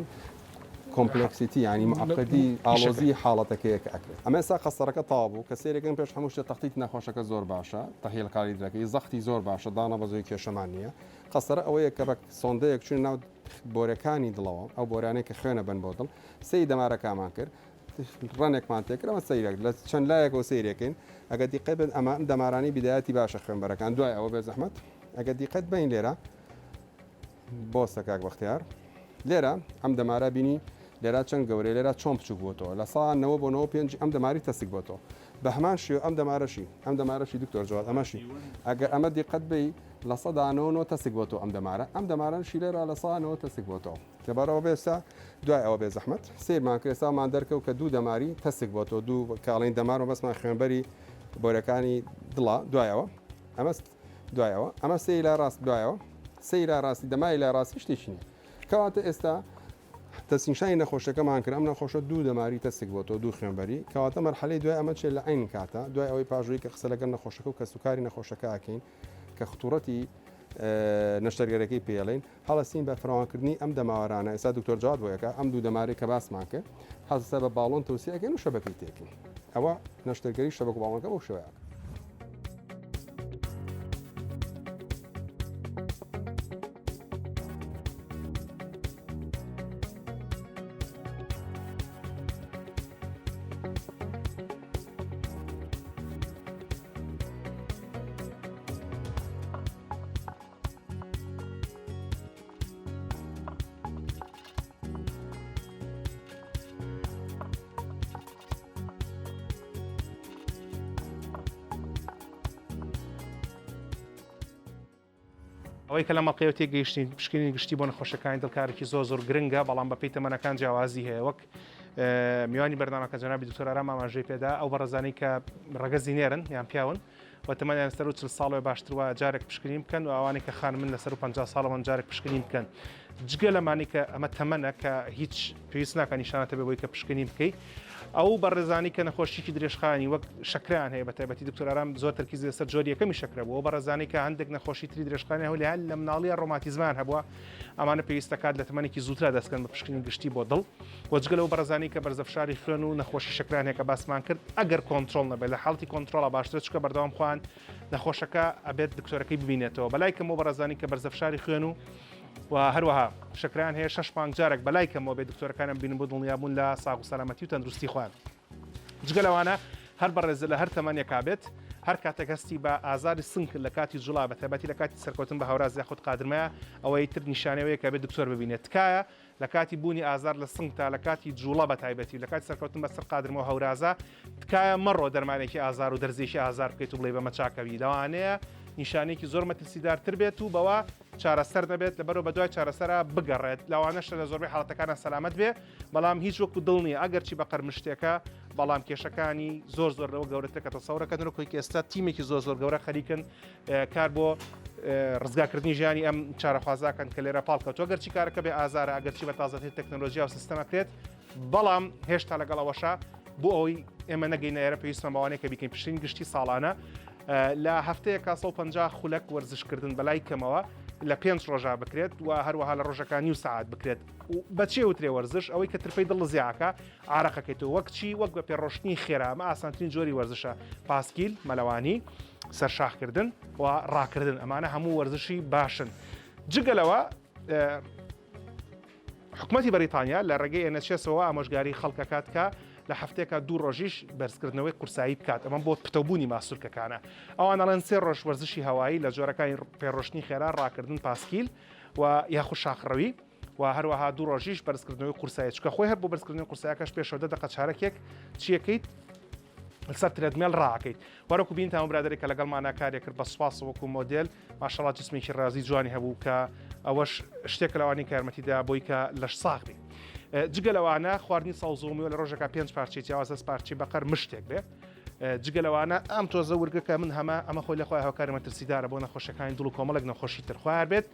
کۆمپلکسیتی ینی معقدی ئالۆزی حاڵەتەکەیەک ئەکرێت ئەمە ئێستا قەسەرەکە تاوا بوو کە سێرەکەن پێش هەموو شتە تەختیت نەخۆشەکە زۆر باشە تەهیلکاری دەکەی زەختی زۆر باشە دانا بەزۆی کێشەمان نییە قەسەرە ئەوەیە کە بە سۆندەیەک چون ناو بۆرەکانی دڵەوە ئەو بۆرانەی کە خوێنە بن بۆ دڵ سەی دەمارەکەمان کرد ڕێنێکمان تێکرەوە سەیرێک لە چەند لایەکەوە سیرێکین ئەگە دیقەت بن ئەمە دەمارانی بیدایەتی باشە خوێنبەرەکان دوای ئەوە بێ زەحمەت ئەگە دیقەت بین لێرە بۆ سەکاک بەختیار لێرە ئەم دەمارە بینی لێرا چەند گەورەی لێرا چۆن بچوو بووتەوە لە ساڵانەوە بۆ 95 ئەم دەماری تەسک بۆتەوە بە هەمان شێو ئەم دەمارەشی دکتۆر جواد ئەمەشی ئەگەر ئەمە دیقەت بی لە سەدانەوە تەسک بۆتەوە ئەم دەمارەشی لێرە لە ساڵانەوە تەسک بۆتەوە لەبارەوە بێستا دوای ئەوە بێ زەحمەت سێمان کرێسامان دەرکەوت کە دوو دەماری تەسک بۆتەوە دوو کاڵین دەمارەوە بەسمان خوێنبەری بۆرەکانی دڵا دوایەوە دوایەوە ئەمە سێ لا ڕاست دوایەوە سێ لا ڕاستی دەمای لا ڕاستی شتێکی نیە کەواتە ئێستا تەسینشانی نەخۆشەکەمان کرد ئەم نەخۆشە دوو دەماری تەسک بۆتەوە دوو خوێنبەری کەواتە مەرحەلەی دوای ئەمە چێت لە عین کاتە دوای ئەوەی پاژووی کە قسە لەگەڵ نەخۆشەکە و کە سوکاری نەخۆشەکە ئاکەین کە خطورەتی نەشتەرگەرەکەی پێڵین هەڵەستین بە فراوانکردنی ئەم دەماوەرانە ئێستا دکتۆر جواد بۆیەکە ئەم دوو دەماری کە باسمان کرد هەستە بە باڵۆن تەوسیەکەین و شەبەکەی تێکین ئەوە نەشتەرگەری شەبەک و باڵۆنەکە بۆ شێوەیە ئەوەی کە لە مەڵقەوە تێگەیشتین پشکنینی گشتی بۆ نەخۆشەکانی دڵکارێکی زۆر گرنگە بەڵام بە پێی تەمەنەکان جیاوازی هەیە وەک میوانی بەردەمەکە جەنابی دکتۆر ئارام ئاماژەی پێدا ئەو بەڕێزانەی کە ڕەگەزی نێرن یان پیاون و تەمەنیان سەر و 40 ساڵەوە باشترە جارێک پشکنین بکەن و ئەوانەی کە خانمن لەسەر 50 ساڵەوەن جارێک پشکنین بکەن جگە لەمانی کە ئەمە تەمەنە کە هیچ پێویست ناکە نیشانەتە بێ بۆی کە پشکنین بکەیت ئەو بەڕێزانی کە نەخۆشیی درێژخانی وەک شەکران هەیە بە تایبەتی دکتۆر ئارام زۆر تەرکیز لەسەر جۆری یەکەمی شەکرە بوو بەڕێزانی کە هەندێک نەخۆشی تری درێژخانی هەولێ هەل لە مناڵی ڕۆماتیزمان هەبووە ئەمانە پێویستەکات لە تەمەنێکی زووترا دەستکەن بە پشکنین گشتی بۆ دڵ وەجگە لەو بەڕێزانی کە بەرزەفشاری خوێن و نەخۆشی شەکران هەیە کە باسمان کرد ئەگەر کۆنتترۆل نەبێت لە حاڵی کۆنتترۆڵە باشترە چکە بەردەوام خوان نەخۆشەکە ئەبێت دکتۆرەکەی ببینێتەوە بەلای کەمەوە بەڕێزانی کە بەرزەفشاری خوێن و هەروەها شەکران هەیە 6 مانگ جارێک بەلای کەمەوە بێت دکتۆرەکانم بینن بۆ دڵنیابوون لە ساغ و سەلامەتی و تەندروستی خوان جگە لەوانە هەر بەڕێز لە هەر تەمەنێکا بێت هەر کاتێک هەستی بە ئازاری سنگ لە کاتی جوڵا بە تایبەتی لە کاتی سەرکەوتن بە هەوراز یاخود قادرمەیە ئەوەی تر نیشانەوەیە کە بێت دکتۆر ببینێت تکایە لە کاتی بوونی ئازار لە سنگ تا لە کاتی جوڵە بە تایبەتی لە کاتی سەرکەوتن بە سەر قادرمەوە هەورازە تکایە مەڕۆ دەرمانێکی ئازار و دەرزێکی ئازار بکەیت و بڵێ بەمە چاکەوی لەوانەیە نیشانێکی زۆر مەترسیدارتر بێت و بەوە چارەسەر نەبێت لەبەرەوە بە دوای چارەسەرە بگەڕێت لەوانەشە لە زۆربەی حاڵەتەکانە سەلامەت بێ بەڵام هیچ وەکو دڵ نییە ئەگەرچی بە قەرمشتێکە بەڵام کێشەکانی زۆر لەوە گەورەتر کە تەسەورەکەن ئێستا تیمێکی زۆر گەورە خەریکن کار بۆ ڕزگاکردنی ژیانی ئەم چارەخوازاکەن کە لێرە پاڵکەوتەوە گەرچی کارەکە بێ ئازارە ئەگەرچی بە تازەتی تەکنۆلۆژیا و سیستەمە کرێت بەڵام هێشتا لەگەڵەوەشە بۆ ئەوەی ئێمە نەگەینە ئێرە پێویستمە بەوانەیە کە بیکەین پشتین گشتی ساڵانە لە هەفتەیەکە 150 خولەک وەرزشکردن بەلای کەمەوە لە 5 ڕۆژە بکرێت و هەروەها لە ڕۆژەکانی و سعات بکرێت بەچێ وترێ وەرزش ئەوەی کە ترپەی دڵ زیاکە ئارەقەکەیتەوە وەک چی وەک بە پێڕۆشتنی خێرامە ئاسانترین جۆری وەرزشە پاسکیل مەلەوانی سەرشاخکردن و ڕاکردن ئەمانە هەموو وەرزشی باشن جگەلەوە حکومەتی بەریتانیا لە ڕێگەی NHSەوە ئامۆژگاری خەڵکەکات کە لە هەفتێکە 2 ڕۆژیش بەرزکردنەوەی قورسایی بکات ئەمە بۆ پتەبوونی ماسوولکەکانە ئەوان ئەڵێن 3 ڕۆژ وەرزشی هەوایی لە جۆرەکانی پێڕۆشتنی خێرا ڕاکردن پاسکیل و یاخود شاخڕەوی و هەروەها 2 ڕۆژیش بەرزکردنەوەی قورسایی چکە خۆی هەر بۆ بەرزکردنەوەی قورسایەکەش پێشەوە دەقە چارەکێک چیەکەیت لەسەر ترێدمێڵ ڕاکەیت وەرەکو بین تاوە برادێک کە لەگەڵمانە کارێک کرد بە سوپاس وەکو مۆدل ماشەڵڵا جسمێکی ڕازی جوانی هەبوو کە ئەوەش شتێک لەوانی کارمەتیدا بۆی کە لەش ساغبی جگە لەوانە خواردنی ساوزۆمیەوە لە ڕۆژەکە 5 پارچێت یاوازە پارچی بەقەر مشتێک بێ جگە لەوانە ئەم تۆزە ورگەکە من ئەمە خۆی لەخوای هاوکاری مەترسیدارە بۆ نەخۆشەکانی دڵ و کۆمەڵێک نەخۆشی ترخوار بێت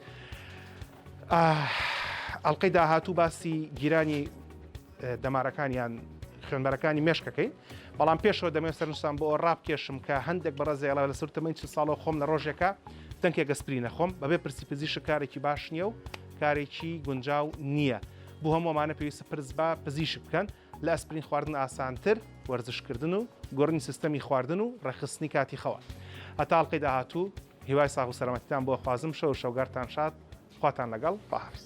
ئەڵلقەی داهاتوو باسی گیرانی دەمارەکانیان خوێنبەرەکانی مێشکەکەی بەڵام پێشەوە دەمێت سەرنجستان بۆ ڕابکێشم کە هەندێک بەڕێزێڵە لە سەر تەمەنی 40 ساڵە خۆم لە ڕۆژێکە تەنکێک گەسپری نەخۆم بەبێ پرسی پزیشک کارێکی باش نییە و کارێکی گونجاو نییە بۆ هەمووەمانە پێویستە پرس بە پزیشک بکەن لە ئەسپرین خواردن ئاسانتر وەرزشکردن و گۆڕنی سیستەمی خواردن و ڕەخستنی کاتی خەوە هەتا ئەڵلقەی داهاتوو هیوای ساغ و سەلامەتیتان بۆ خوازم شەو شەوگارتان شاد خواتان لەگەڵ بەحافز